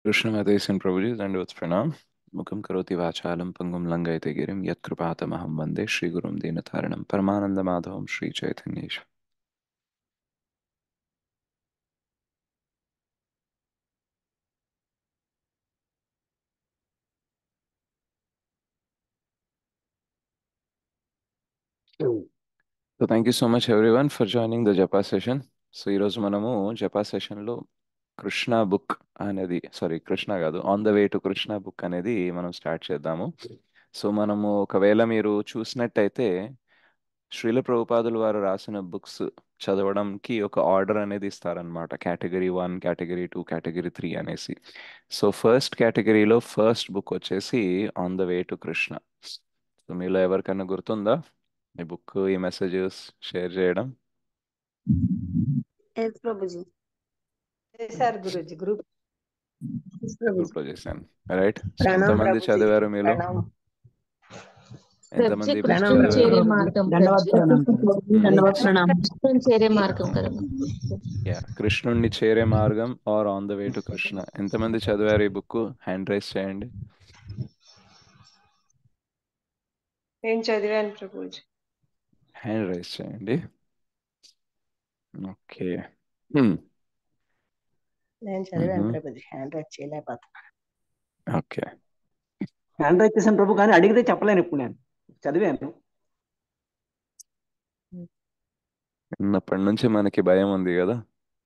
कृष्णमतेऽस्मिन् प्रभुजी दण्डवत् प्रणाम। मुखं करोति वाचालं पङ्गुं लङ्घयते गिरिं यत्कृपातमहं वन्दे श्रीगुरुं दीनतारिणं परमानन्दमाधवं श्रीचैतन्येश। So thank you so much everyone for joining the japa session. సో ఈరోజు మనము జపా సెషన్లో కృష్ణ బుక్ అనేది, సారీ కృష్ణ కాదు, on the way to Krishna book అనేది మనం స్టార్ట్ చేద్దాము. సో మనము ఒకవేళ మీరు చూసినట్టయితే శ్రీల ప్రభుపాదులు వారు రాసిన బుక్స్ చదవడంకి ఒక ఆర్డర్ అనేది ఇస్తారనమాట. కేటగిరీ 1, కేటగిరీ 2, కేటగిరీ 3 అనేసి. సో ఫస్ట్ కేటగిరీలో ఫస్ట్ బుక్ వచ్చేసి on the way to Krishna. So మీలో ఎవరికైనా గుర్తుందా ఈ బుక్, ఈ మెసేజెస్ షేర్ చేయడం? ఎస్ ప్రభుజీ. చేశారు గురుజీ గ్రూప్. ఎస్ ప్రభుజీ. గ్రూప్లో చేశాను. రైట్. సో ప్రణామ్ ఎంతమంది ప్రభుజీ. చదివారు మీలో? ప్రణామ్. ఎంతమంది బుక్ ప్రణామ్ చదివారు? చేరే మార్గం ధన్యవాద్ ప్రణామ్. చేరే మార్గం కదా. యా, కృష్ణుణ్ణి చేరే మార్గం or on the way to Krishna. ఎంతమంది చదివారు ఈ బుక్? హ్యాండ్ రైస్ చేయండి. నేను చదివాను ప్రభుజీ. హ్యాండ్ రైస్ చేయండి. ఓకే. నేను చదివాను ప్రభుజీ, హ్యాండ్ రైట్ చేయలేకపోతున్నా. ఓకే. హ్యాండ్ రైట్ చేశాను ప్రభు, కానీ అడిగితే చెప్పలేను. ఇప్పుడు నేను చదివాను. చిన్నప్పటి నుంచి మనకి భయం ఉంది కదా,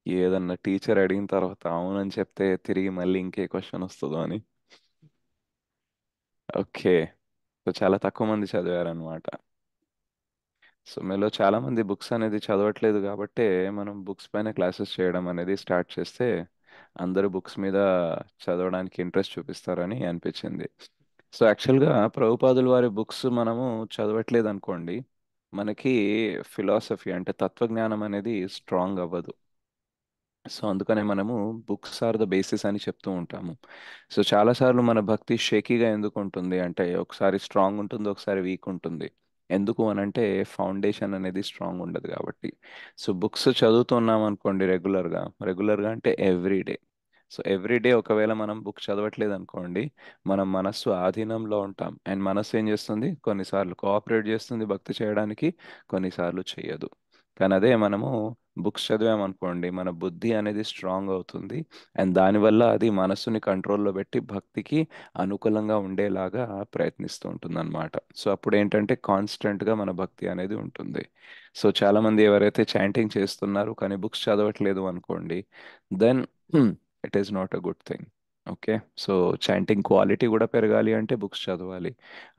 ఏదన్నా టీచర్ అడిగిన తర్వాత అవునని చెప్తే తిరిగి మళ్ళీ ఇంకే క్వశ్చన్ వస్తుందో అని. ఓకే. సో చాలా తక్కువ మంది చదివారనమాట. సో మీలో చాలా మంది బుక్స్ అనేది చదవట్లేదు కాబట్టే మనం బుక్స్ పైన క్లాసెస్ చేయడం అనేది స్టార్ట్ చేస్తే అందరూ బుక్స్ మీద చదవడానికి ఇంట్రెస్ట్ చూపిస్తారని అనిపించింది. సో యాక్చువల్గా ప్రభుపాదుల వారి బుక్స్ మనము చదవట్లేదు అనుకోండి, మనకి ఫిలాసఫీ అంటే తత్వజ్ఞానం అనేది స్ట్రాంగ్ అవ్వదు. సో అందుకనే మనము బుక్స్ ఆర్ ద బేసిస్ అని చెప్తూ ఉంటాము. సో చాలాసార్లు మన భక్తి షేకీగా ఎందుకు ఉంటుంది అంటే, ఒకసారి స్ట్రాంగ్ ఉంటుంది, ఒకసారి వీక్ ఉంటుంది. ఎందుకు అనంటే ఫౌండేషన్ అనేది స్ట్రాంగ్ ఉండదు కాబట్టి. సో బుక్స్ చదువుతున్నాం అనుకోండి రెగ్యులర్గా, రెగ్యులర్గా అంటే ఎవ్రీడే. సో ఎవ్రీడే ఒకవేళ మనం బుక్ చదవట్లేదు అనుకోండి, మనం మనస్సు ఆధీనంలో ఉంటాం. అండ్ మనస్సు ఏం చేస్తుంది, కొన్నిసార్లు కోఆపరేట్ చేస్తుంది భక్తి చేయడానికి, కొన్నిసార్లు చేయదు. కానీ అదే మనము బుక్స్ చదివామనుకోండి, మన బుద్ధి అనేది స్ట్రాంగ్ అవుతుంది. అండ్ దానివల్ల అది మనస్సుని కంట్రోల్లో పెట్టి భక్తికి అనుకూలంగా ఉండేలాగా ప్రయత్నిస్తూ ఉంటుంది అనమాట. సో అప్పుడు ఏంటంటే కాన్స్టెంట్గా మన భక్తి అనేది ఉంటుంది. సో చాలామంది ఎవరైతే చాంటింగ్ చేస్తున్నారు కానీ బుక్స్ చదవట్లేదు అనుకోండి, then it is not a good thing. Okay. So chanting quality కూడా పెరగాలి అంటే బుక్స్ చదవాలి.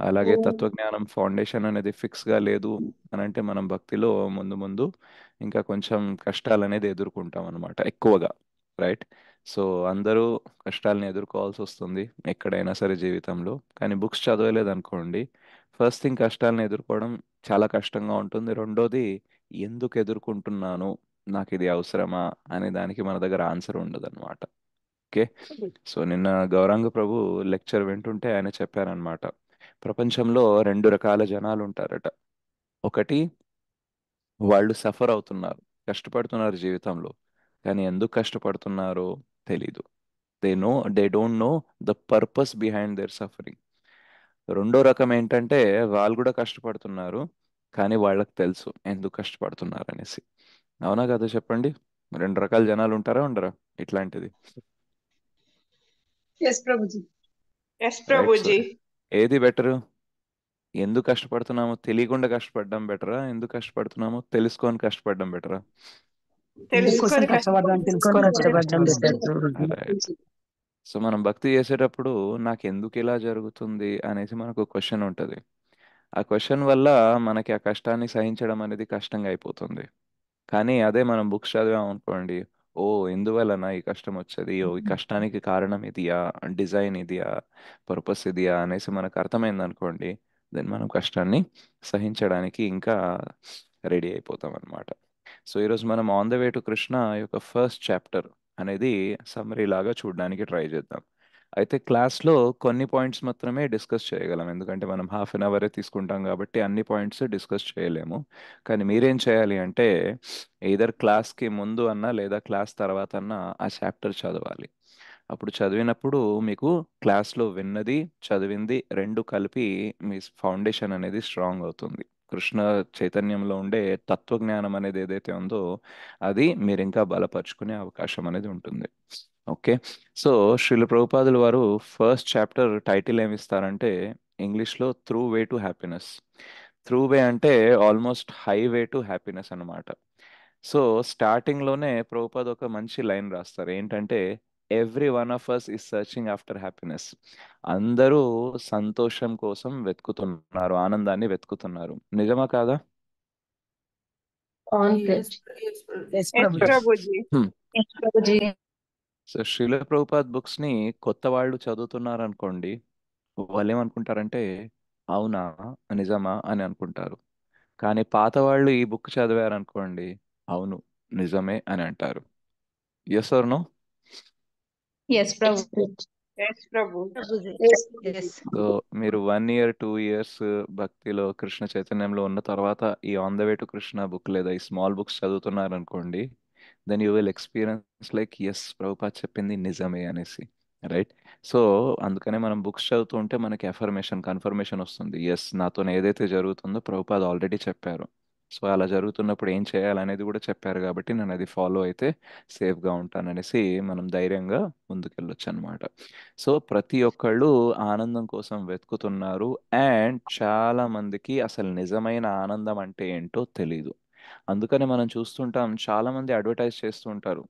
అలాగే తత్వజ్ఞానం ఫౌండేషన్ అనేది ఫిక్స్గా లేదు అని అంటే మనం భక్తిలో ముందు ముందు ఇంకా కొంచెం కష్టాలు అనేది ఎదుర్కొంటాం అనమాట ఎక్కువగా. రైట్. సో అందరూ కష్టాలని ఎదుర్కోవాల్సి వస్తుంది ఎక్కడైనా సరే జీవితంలో. కానీ బుక్స్ చదవలేదు అనుకోండి, ఫస్ట్ థింగ్ కష్టాలను ఎదుర్కోవడం చాలా కష్టంగా ఉంటుంది. రెండోది, ఎందుకు ఎదుర్కొంటున్నాను, నాకు ఇది అవసరమా అనే దానికి మన దగ్గర ఆన్సర్ ఉండదు అనమాట. ఓకే. సో నిన్న గౌరాంగ ప్రభు లెక్చర్ వింటుంటే ఆయన చెప్పారనమాట, ప్రపంచంలో 2 రకాల జనాలు ఉంటారట. ఒకటి, వాళ్ళు సఫర్ అవుతున్నారు, కష్టపడుతున్నారు జీవితంలో, కానీ ఎందుకు కష్టపడుతున్నారో తెలీదు. They don't know the purpose behind their suffering. రెండో రకం ఏంటంటే, వాళ్ళు కూడా కష్టపడుతున్నారు కానీ వాళ్ళకి తెలుసు ఎందుకు కష్టపడుతున్నారు అనేసి. అవునా కదా చెప్పండి? 2 రకాల జనాలు ఉంటారా ఉండరా ఇట్లాంటిది? Yes Prabhuji. Yes right. So Prabhuji. ఏది బెటరు? ఎందుకు కష్టపడుతున్నామో తెలియకుండా కష్టపడడం బెటరా, ఎందుకు కష్టపడుతున్నామో తెలుసుకొని కష్టపడడం బెటరా? తెలుసుకొని కష్టపడడం బెటర్. రైట్. సో మనం భక్తి చేసేటప్పుడు నాకు ఎందుకు ఇలా జరుగుతుంది అనేసి మనకు క్వశ్చన్ ఉంటుంది. ఆ క్వశ్చన్ వల్ల మనకి ఆ కష్టాన్ని సహించడం అనేది కష్టంగా అయిపోతుంది. కానీ అదే మనం బుక్స్ చదివాం అనుకోండి, ఓ ఎందువలన ఈ కష్టం వచ్చేది, ఓ ఈ కష్టానికి కారణం ఇదియా, డిజైన్ ఇదియా, పర్పస్ ఇదియా అనేసి మనకు అర్థమైంది అనుకోండి, దెన్ మనం కష్టాన్ని సహించడానికి ఇంకా రెడీ అయిపోతాం అనమాట. సో ఈరోజు మనం on the way to Krishna యొక్క ఫస్ట్ చాప్టర్ అనేది సమ్మరీ లాగా చూడడానికి ట్రై చేద్దాం. అయితే క్లాస్లో కొన్ని పాయింట్స్ మాత్రమే డిస్కస్ చేయగలం, ఎందుకంటే మనం హాఫ్ అన్ అవరే తీసుకుంటాం కాబట్టి అన్ని పాయింట్స్ డిస్కస్ చేయలేము. కానీ మీరేం చేయాలి అంటే, ఎయిదర్ క్లాస్కి ముందు అన్నా లేదా క్లాస్ తర్వాత అన్నా ఆ చాప్టర్ చదవాలి. అప్పుడు చదివినప్పుడు మీకు క్లాస్లో విన్నది చదివింది రెండు కలిపి మీ ఫౌండేషన్ అనేది స్ట్రాంగ్ అవుతుంది. కృష్ణ చైతన్యంలో ఉండే తత్వజ్ఞానం అనేది ఏదైతే ఉందో అది మీరు ఇంకా బలపరుచుకునే అవకాశం అనేది ఉంటుంది. ఓకే. సో శ్రీల ప్రభుపాదుల వారు ఫస్ట్ చాప్టర్ టైటిల్ ఏమి ఇస్తారంటే ఇంగ్లీష్లో through way to happiness. Through way అంటే ఆల్మోస్ట్ హైవే టు హ్యాపీనెస్ అన్నమాట. సో స్టార్టింగ్లోనే ప్రభుపాద్ ఒక మంచి లైన్ రాస్తారు ఏంటంటే every one of us is searching after happiness. అందరూ సంతోషం కోసం వెతుకుతున్నారు, ఆనందాన్ని వెతుకుతున్నారు. నిజమా కాదా? అవును ప్రభు. ఎస్ ప్రభు. ప్రభుజీ. ప్రభుజీ. సో శ్రీల ప్రభుపాద్ బుక్స్ ని కొత్త వాళ్ళు చదువుతున్నారు అనుకోండి, వాళ్ళు ఏమనుకుంటారంటే అవునా, నిజమా అని అనుకుంటారు. కానీ పాత వాళ్ళు ఈ బుక్ చదివారు అనుకోండి, అవును, నిజమే అని అంటారు. Yes or no? Yes Prabhu. Yes ప్రభు. ప్రభుజీ. ప్రభుజీ. సో మీరు 1 year 2 years భక్తిలో కృష్ణ చైతన్యంలో ఉన్న తర్వాత ఈ on the way to Krishna book లేదా ఈ స్మాల్ బుక్స్ చదువుతున్నారు అనుకోండి, then you will experience like as Prabhupad చెప్పింది నిజమే అనేసి. రైట్. సో అందుకనే మనం బుక్స్ చదువుతూ ఉంటే మనకి అఫర్మేషన్ కన్ఫర్మేషన్ వస్తుంది, ఎస్ నాతో ఏదైతే జరుగుతుందో ప్రభుపాద్ ఆల్రెడీ చెప్పారు. సో అలా జరుగుతున్నప్పుడు ఏం చేయాలనేది కూడా చెప్పారు కాబట్టి నేను అది ఫాలో అయితే సేఫ్గా ఉంటాననేసి మనం ధైర్యంగా ముందుకెళ్ళొచ్చు అనమాట. సో ప్రతి ఒక్కళ్ళు ఆనందం కోసం వెతుకుతున్నారు. అండ్ చాలా మందికి అసలు నిజమైన ఆనందం అంటే ఏంటో తెలీదు. అందుకని మనం చూస్తుంటాం చాలా మంది అడ్వర్టైజ్ చేస్తూ ఉంటారు,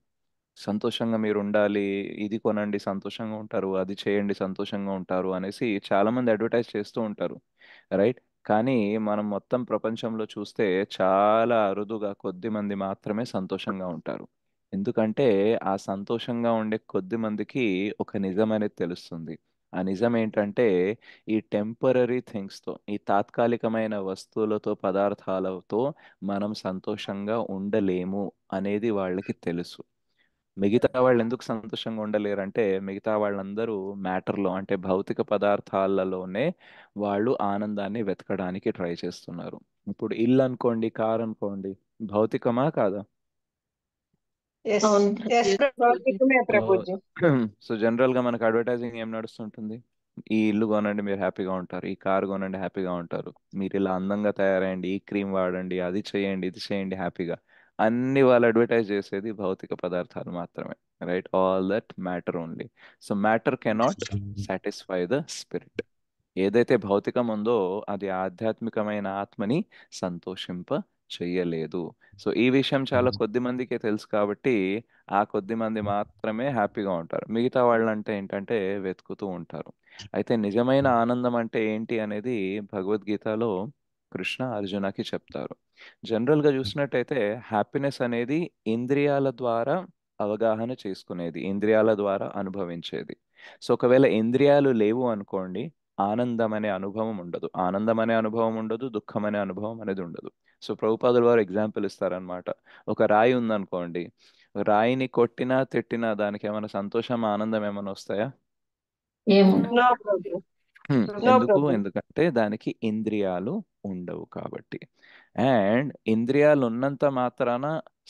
సంతోషంగా మీరు ఉండాలి, ఇది కొనండి సంతోషంగా ఉంటారు, అది చేయండి సంతోషంగా ఉంటారు అనేసి చాలా మంది అడ్వర్టైజ్ చేస్తూ ఉంటారు. రైట్. కానీ మనం మొత్తం ప్రపంచంలో చూస్తే చాలా అరుదుగా కొద్ది మంది మాత్రమే సంతోషంగా ఉంటారు. ఎందుకంటే ఆ సంతోషంగా ఉండే కొద్ది మందికి ఒక నిజం అనేది తెలుస్తుంది. ఆ నిజం ఏంటంటే ఈ టెంపరరీ థింగ్స్తో, ఈ తాత్కాలికమైన వస్తువులతో పదార్థాలతో మనం సంతోషంగా ఉండలేము అనేది వాళ్ళకి తెలుసు. మిగతా వాళ్ళు ఎందుకు సంతోషంగా ఉండలేరంటే మిగతా వాళ్ళందరూ మ్యాటర్లో అంటే భౌతిక పదార్థాలలోనే వాళ్ళు ఆనందాన్ని వెతకడానికి ట్రై చేస్తున్నారు. ఇప్పుడు ఇల్లు అనుకోండి, కార్ అనుకోండి, భౌతికమా కాదా? ఎస్ అవును ఎస్ భౌతికమే ప్రభుజీ. సో జనరల్గా మనకు అడ్వర్టైజింగ్ ఏం నడుస్తుంటుంది, ఈ ఇల్లు కొనండి మీరు హ్యాపీగా ఉంటారు, ఈ కారు కొనండి హ్యాపీగా ఉంటారు, మీరు ఇలా అందంగా తయారైండి, ఈ క్రీమ్ వాడండి, అది చేయండి ఇది చేయండి హ్యాపీగా. అన్ని వాళ్ళు అడ్వర్టైజ్ చేసేది భౌతిక పదార్థాలు మాత్రమే. Right. All that matter only. So matter cannot satisfy the spirit. ఏదైతే భౌతికం ఉందో అది ఆధ్యాత్మికమైన ఆత్మని సంతోషింప చెయ్యలేదు. సో ఈ విషయం చాలా కొద్ది మందికే తెలుసు కాబట్టి ఆ కొద్ది మంది మాత్రమే హ్యాపీగా ఉంటారు. మిగతా వాళ్ళంటే ఏంటంటే వెతుకుతూ ఉంటారు. అయితే నిజమైన ఆనందం అంటే ఏంటి అనేది భగవద్గీతలో కృష్ణ అర్జునకి చెప్తారు. జనరల్గా చూసినట్టయితే హ్యాపీనెస్ అనేది ఇంద్రియాల ద్వారా అవగాహన చేసుకునేది, ఇంద్రియాల ద్వారా అనుభవించేది. సో ఒకవేళ ఇంద్రియాలు లేవు అనుకోండి, ఆనందం అనే అనుభవం ఉండదు, ఆనందం అనే అనుభవం ఉండదు, దుఃఖం అనే అనుభవం అనేది ఉండదు. సో ప్రభుపాదుల వారు ఎగ్జాంపుల్ ఇస్తారనమాట. ఒక రాయి ఉందనుకోండి, రాయిని కొట్టినా తిట్టినా దానికి ఏమైనా సంతోషం ఆనందం ఏమైనా వస్తాయా? ఏమో. నో ప్రభు. నో ఎందుకు? ప్రభు. ఎందుకంటే దానికి ఇంద్రియాలు ఉండవు కాబట్టి. అండ్ ఇంద్రియాలు ఉన్నంత మాత్రాన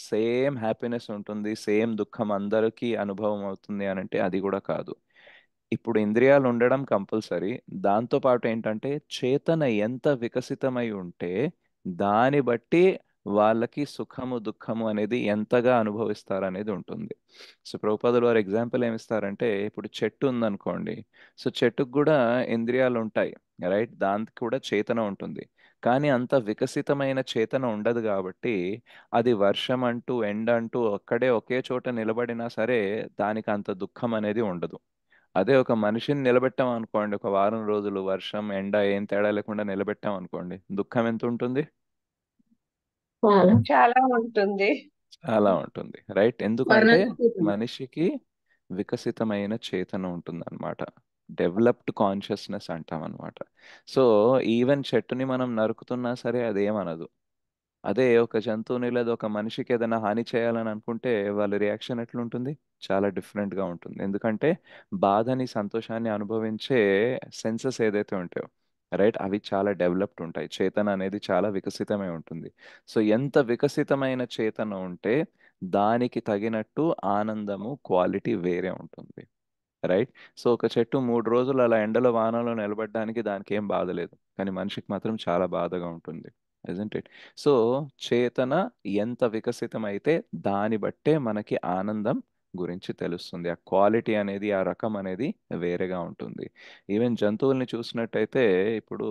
సేమ్ హ్యాపీనెస్ ఉంటుంది, సేమ్ దుఃఖం అందరికీ అనుభవం అవుతుంది అని అంటే అది కూడా కాదు. ఇప్పుడు ఇంద్రియాలు ఉండడం కంపల్సరీ. దాంతో పాటు ఏంటంటే చేతన ఎంత వికసితమై ఉంటే దాన్ని బట్టి వాళ్ళకి సుఖము దుఃఖము అనేది ఎంతగా అనుభవిస్తారు అనేది ఉంటుంది. సో ప్రభుపాదుల వారు ఎగ్జాంపుల్ ఏమిస్తారంటే ఇప్పుడు చెట్టు ఉందనుకోండి, సో చెట్టుకు కూడా ఇంద్రియాలు ఉంటాయి. రైట్. దానికి కూడా చేతన ఉంటుంది. కానీ అంత వికసితమైన చేతన ఉండదు కాబట్టి అది వర్షం అంటూ ఎండ అంటూ అక్కడే ఒకే చోట నిలబడినా సరే దానికి అంత దుఃఖం అనేది ఉండదు. అదే ఒక మనిషిని నిలబెట్టాం అనుకోండి, ఒక వారం రోజులు వర్షం ఎండ ఏం తేడా లేకుండా నిలబెట్టాం అనుకోండి, దుఃఖం ఎంత ఉంటుంది? చాలా. చాలా ఉంటుంది. చాలా ఉంటుంది. రైట్. ఎందుకంటే వర్ణనాతీతం. మనిషికి వికసితమైన చేతన ఉంటుంది అనమాట, డెవలప్డ్ కాన్షియస్నెస్ అంటాం అనమాట. సో ఈవెన్ చెట్టుని మనం నరుకుతున్నా సరే అదేమనదు. అదే ఒక జంతువుని లేదా ఒక మనిషికి ఏదైనా హాని చేయాలని అనుకుంటే వాళ్ళ రియాక్షన్ ఎట్లుంటుంది? చాలా డిఫరెంట్గా ఉంటుంది. ఎందుకంటే బాధని సంతోషాన్ని అనుభవించే సెన్సెస్ ఏదైతే ఉంటాయో, రైట్, అవి చాలా డెవలప్డ్ ఉంటాయి, చేతన అనేది చాలా వికసితమై ఉంటుంది. సో ఎంత వికసితమైన చేతన ఉంటే దానికి తగినట్టు ఆనందము క్వాలిటీ వేరే ఉంటుంది. రైట్. సో ఒక చెట్టు 3 రోజులు అలా ఎండలో వానలో నిలబడడానికి దానికి ఏం బాధ లేదు, కానీ మనిషికి మాత్రం చాలా బాధగా ఉంటుంది, isn't it? సో చేతన ఎంత వికసితమైతే దాన్ని బట్టే మనకి ఆనందం గురించి తెలుస్తుంది. ఆ క్వాలిటీ అనేది, ఆ రకం అనేది వేరేగా ఉంటుంది. ఈవెన్ జంతువుల్ని చూసినట్టయితే ఇప్పుడు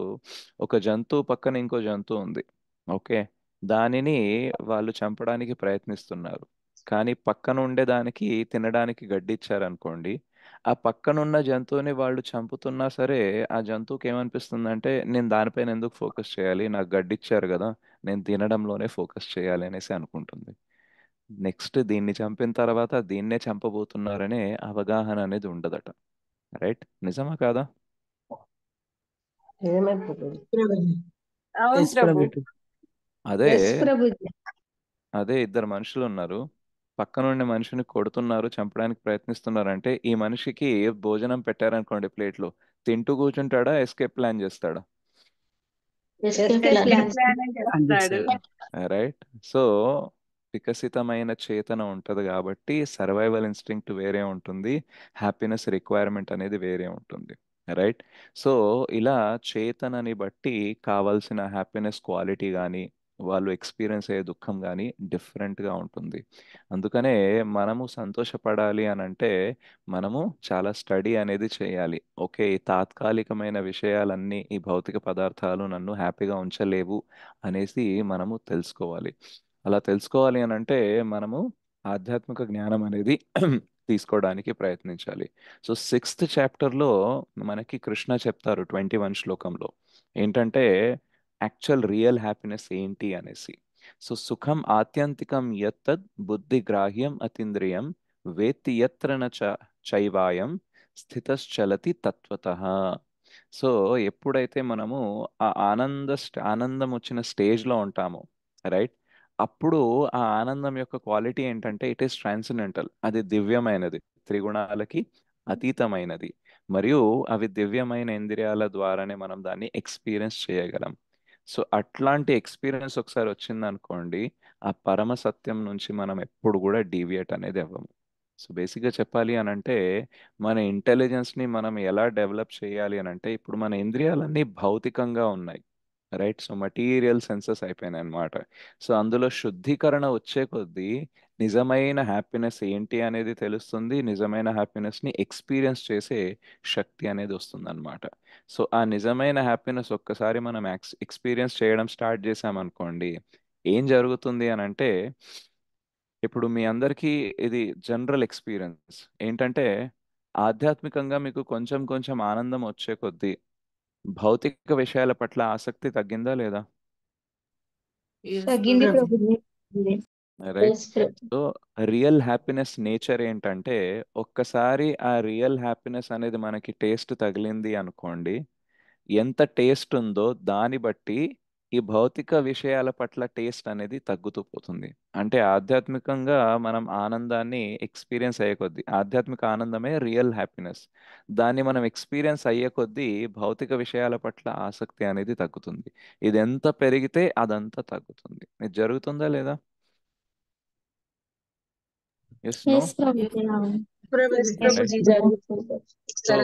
ఒక జంతువు పక్కన ఇంకో జంతువు ఉంది, ఓకే, దానిని వాళ్ళు చంపడానికి ప్రయత్నిస్తున్నారు, కానీ పక్కన ఉండే దానికి తినడానికి గడ్డి ఇచ్చారనుకోండి, ఆ పక్కనున్న జంతువుని వాళ్ళు చంపుతున్నా సరే ఆ జంతువుకి ఏమనిపిస్తుందంటే నేను దానిపైన ఎందుకు ఫోకస్ చేయాలి, నాకు గడ్డిచ్చారు కదా, నేను తినడంలోనే ఫోకస్ చేయాలి అనేసి అనుకుంటుంది. నెక్స్ట్ దీన్ని చంపిన తర్వాత దీన్నే చంపబోతున్నారనే అవగాహన అనేది ఉండదట. రైట్, నిజమా కాదా? నిజమే ప్రభుజీ. ప్రభుజీ. అవును ఎస్ ప్రభు. ప్రభుజీ. అదే ఎస్ ప్రభుజీ. అదే ఇద్దరు మనుషులు ఉన్నారు, పక్కనుండే మనిషిని కొడుతున్నారు, చంపడానికి ప్రయత్నిస్తున్నారంటే ఈ మనిషికి భోజనం పెట్టారనుకోండి ప్లేట్లో, తింటూ కూర్చుంటాడా, ఎస్కేప్ ప్లాన్ చేస్తాడా? Escape escape plan. ప్లాన్ చేస్తాడు. రైట్. సో వికసితమైన చేతన ఉంటది కాబట్టి సర్వైవల్ ఇన్స్టింక్ట్ వేరే ఉంటుంది, హ్యాపీనెస్ రిక్వైర్మెంట్ అనేది వేరే ఉంటుంది. రైట్. సో ఇలా చేతనని బట్టి కావాల్సిన హ్యాపీనెస్ క్వాలిటీ కానీ వాళ్ళు ఎక్స్పీరియన్స్ అయ్యే దుఃఖం కానీ డిఫరెంట్గా ఉంటుంది. అందుకనే మనము సంతోషపడాలి అని అంటే మనము చాలా స్టడీ అనేది చేయాలి. ఓకే, ఈ తాత్కాలికమైన విషయాలన్నీ, ఈ భౌతిక పదార్థాలు నన్ను హ్యాపీగా ఉంచలేవు అనేసి మనము తెలుసుకోవాలి. అలా తెలుసుకోవాలి అని అంటే మనము ఆధ్యాత్మిక జ్ఞానం అనేది తీసుకోవడానికి ప్రయత్నించాలి. సో 6th చాప్టర్లో మనకి కృష్ణ చెప్తారు 21 శ్లోకంలో ఏంటంటే యాక్చువల్ రియల్ హ్యాపీనెస్ ఏంటి అనేసి. సో సుఖం ఆత్యంతికం యత్తద్ బుద్ధి గ్రాహ్యం అతీంద్రియం వేత్తి యత్ర న చైవాయం స్థితశ్చలతి తత్వతః. సో ఎప్పుడైతే మనము ఆ ఆనందం వచ్చిన స్టేజ్లో ఉంటామో, రైట్, అప్పుడు ఆ ఆనందం యొక్క క్వాలిటీ ఏంటంటే ఇట్ ఈస్ ట్రాన్సెండెంటల్, అది దివ్యమైనది, త్రిగుణాలకి అతీతమైనది, మరియు అవి దివ్యమైన ఇంద్రియాల ద్వారానే మనం దాన్ని ఎక్స్పీరియన్స్ చేయగలం. సో అట్లాంటి ఎక్స్పీరియన్స్ ఒకసారి వచ్చిందనుకోండి, ఆ పరమ సత్యం నుంచి మనం ఎప్పుడు కూడా డీవియేట్ అనేది అవ్వము. సో బేసిక్గా చెప్పాలి అని అంటే మన ఇంటెలిజెన్స్ని మనం ఎలా డెవలప్ చేయాలి అని అంటే, ఇప్పుడు మన ఇంద్రియాలన్నీ భౌతికంగా ఉన్నాయి, రైట్, సో మటీరియల్ సెన్సెస్ అయిపోయినాయి అన్నమాట. సో అందులో శుద్ధీకరణ వచ్చే కొద్దీ నిజమైన హ్యాపీనెస్ ఏంటి అనేది తెలుస్తుంది, నిజమైన హ్యాపీనెస్ని ఎక్స్పీరియన్స్ చేసే శక్తి అనేది వస్తుంది అనమాట. సో ఆ నిజమైన హ్యాపీనెస్ ఒక్కసారి మనం ఎక్స్పీరియన్స్ చేయడం స్టార్ట్ చేసామనుకోండి, ఏం జరుగుతుంది అని అంటే, ఇప్పుడు మీ అందరికీ ఇది జనరల్ ఎక్స్పీరియన్స్ ఏంటంటే, ఆధ్యాత్మికంగా మీకు కొంచెం కొంచెం ఆనందం వచ్చే కొద్దీ భౌతిక విషయాల పట్ల ఆసక్తి తగ్గిందా లేదా? తగ్గింది ప్రభుజీ. రైట్. ఎస్ ప్రభు. సో రియల్ హ్యాపీనెస్ నేచర్ ఏంటంటే, ఒక్కసారి ఆ రియల్ హ్యాపీనెస్ అనేది మనకి టేస్ట్ తగిలింది అనుకోండి, ఎంత టేస్ట్ ఉందో దాన్ని బట్టి ఈ భౌతిక విషయాల పట్ల టేస్ట్ అనేది తగ్గుతూ పోతుంది. అంటే ఆధ్యాత్మికంగా మనం ఆనందాన్ని ఎక్స్పీరియన్స్ అయ్యే కొద్దీ, ఆధ్యాత్మిక ఆనందమే రియల్ హ్యాపీనెస్, దాన్ని మనం ఎక్స్పీరియన్స్ అయ్యే కొద్దీ భౌతిక విషయాల పట్ల ఆసక్తి అనేది తగ్గుతుంది. ఇది ఎంత పెరిగితే అదంతా తగ్గుతుంది. ఇది జరుగుతుందా లేదా? Yes, no? ఎస్ ప్రభుజీ. అవును. ప్రభుజీ. ఎస్ ప్రభుజీ. జరుగుతుంది. సో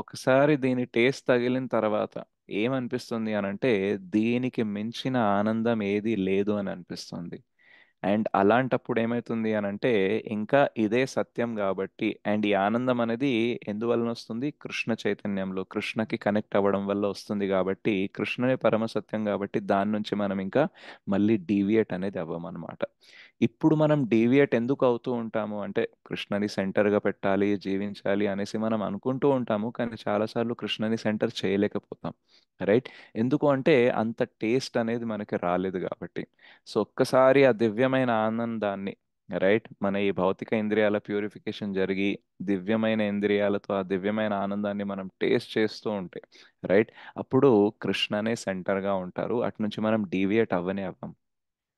ఒకసారి దీని టేస్ట్ తగిలిన తర్వాత ఏమనిపిస్తుంది అని అంటే, దీనికి మించిన ఆనందం ఏది లేదు అని అనిపిస్తుంది. అండ్ అలాంటప్పుడు ఏమవుతుంది అని అంటే, ఇంకా ఇదే సత్యం కాబట్టి, అండ్ ఈ ఆనందం అనేది ఎందువలన వస్తుంది, కృష్ణ చైతన్యంలో కృష్ణకి కనెక్ట్ అవ్వడం వల్ల వస్తుంది కాబట్టి, కృష్ణనే పరమ సత్యం కాబట్టి దాని నుంచి మనం ఇంకా మళ్ళీ డీవియేట్ అనేది అవ్వమన్నమాట. ఇప్పుడు మనం డీవియేట్ ఎందుకు అవుతూ ఉంటాము అంటే, కృష్ణని సెంటర్గా పెట్టాలి, జీవించాలి అనేసి మనం అనుకుంటూ ఉంటాము, కానీ చాలాసార్లు కృష్ణని సెంటర్ చేయలేకపోతాం. రైట్. ఎందుకు అంటే అంత టేస్ట్ అనేది మనకి రాలేదు కాబట్టి. సో ఒక్కసారి ఆ దివ్యమైన ఆనందాన్ని, రైట్, మన ఈ భౌతిక ఇంద్రియాల ప్యూరిఫికేషన్ జరిగి దివ్యమైన ఇంద్రియాలతో ఆ దివ్యమైన ఆనందాన్ని మనం టేస్ట్ చేస్తూ ఉంటే, రైట్, అప్పుడు కృష్ణనే సెంటర్గా ఉంటారు, అటు నుంచి మనం డీవియేట్ అవ్వనే అవ్వం.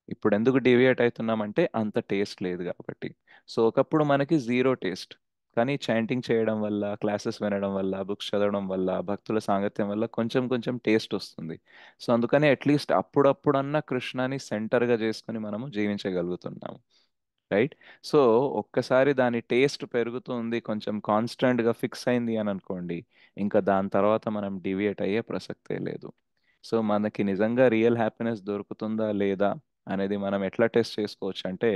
ఇప్పుడు ఎందుకు డీవియేట్ అవుతున్నామంటే అంత టేస్ట్ లేదు కాబట్టి. సో ఒకప్పుడు మనకి జీరో టేస్ట్, కానీ చాంటింగ్ చేయడం వల్ల, క్లాసెస్ వినడం వల్ల, బుక్స్ చదవడం వల్ల, భక్తుల సాంగత్యం వల్ల కొంచెం కొంచెం టేస్ట్ వస్తుంది. సో అందుకని అట్లీస్ట్ అప్పుడప్పుడన్నా కృష్ణని సెంటర్గా చేసుకొని మనము జీవించగలుగుతున్నాము. రైట్. సో ఒక్కసారి దాని టేస్ట్ పెరుగుతుంది, కొంచెం కాన్స్టెంట్గా ఫిక్స్ అయింది అని అనుకోండి, ఇంకా దాని తర్వాత మనం డివియేట్ అయ్యే ప్రసక్తే లేదు. సో మనకి నిజంగా రియల్ హ్యాపీనెస్ దొరుకుతుందా లేదా అనేది మనం ఎట్లా టెస్ట్ చేసుకోవచ్చు అంటే,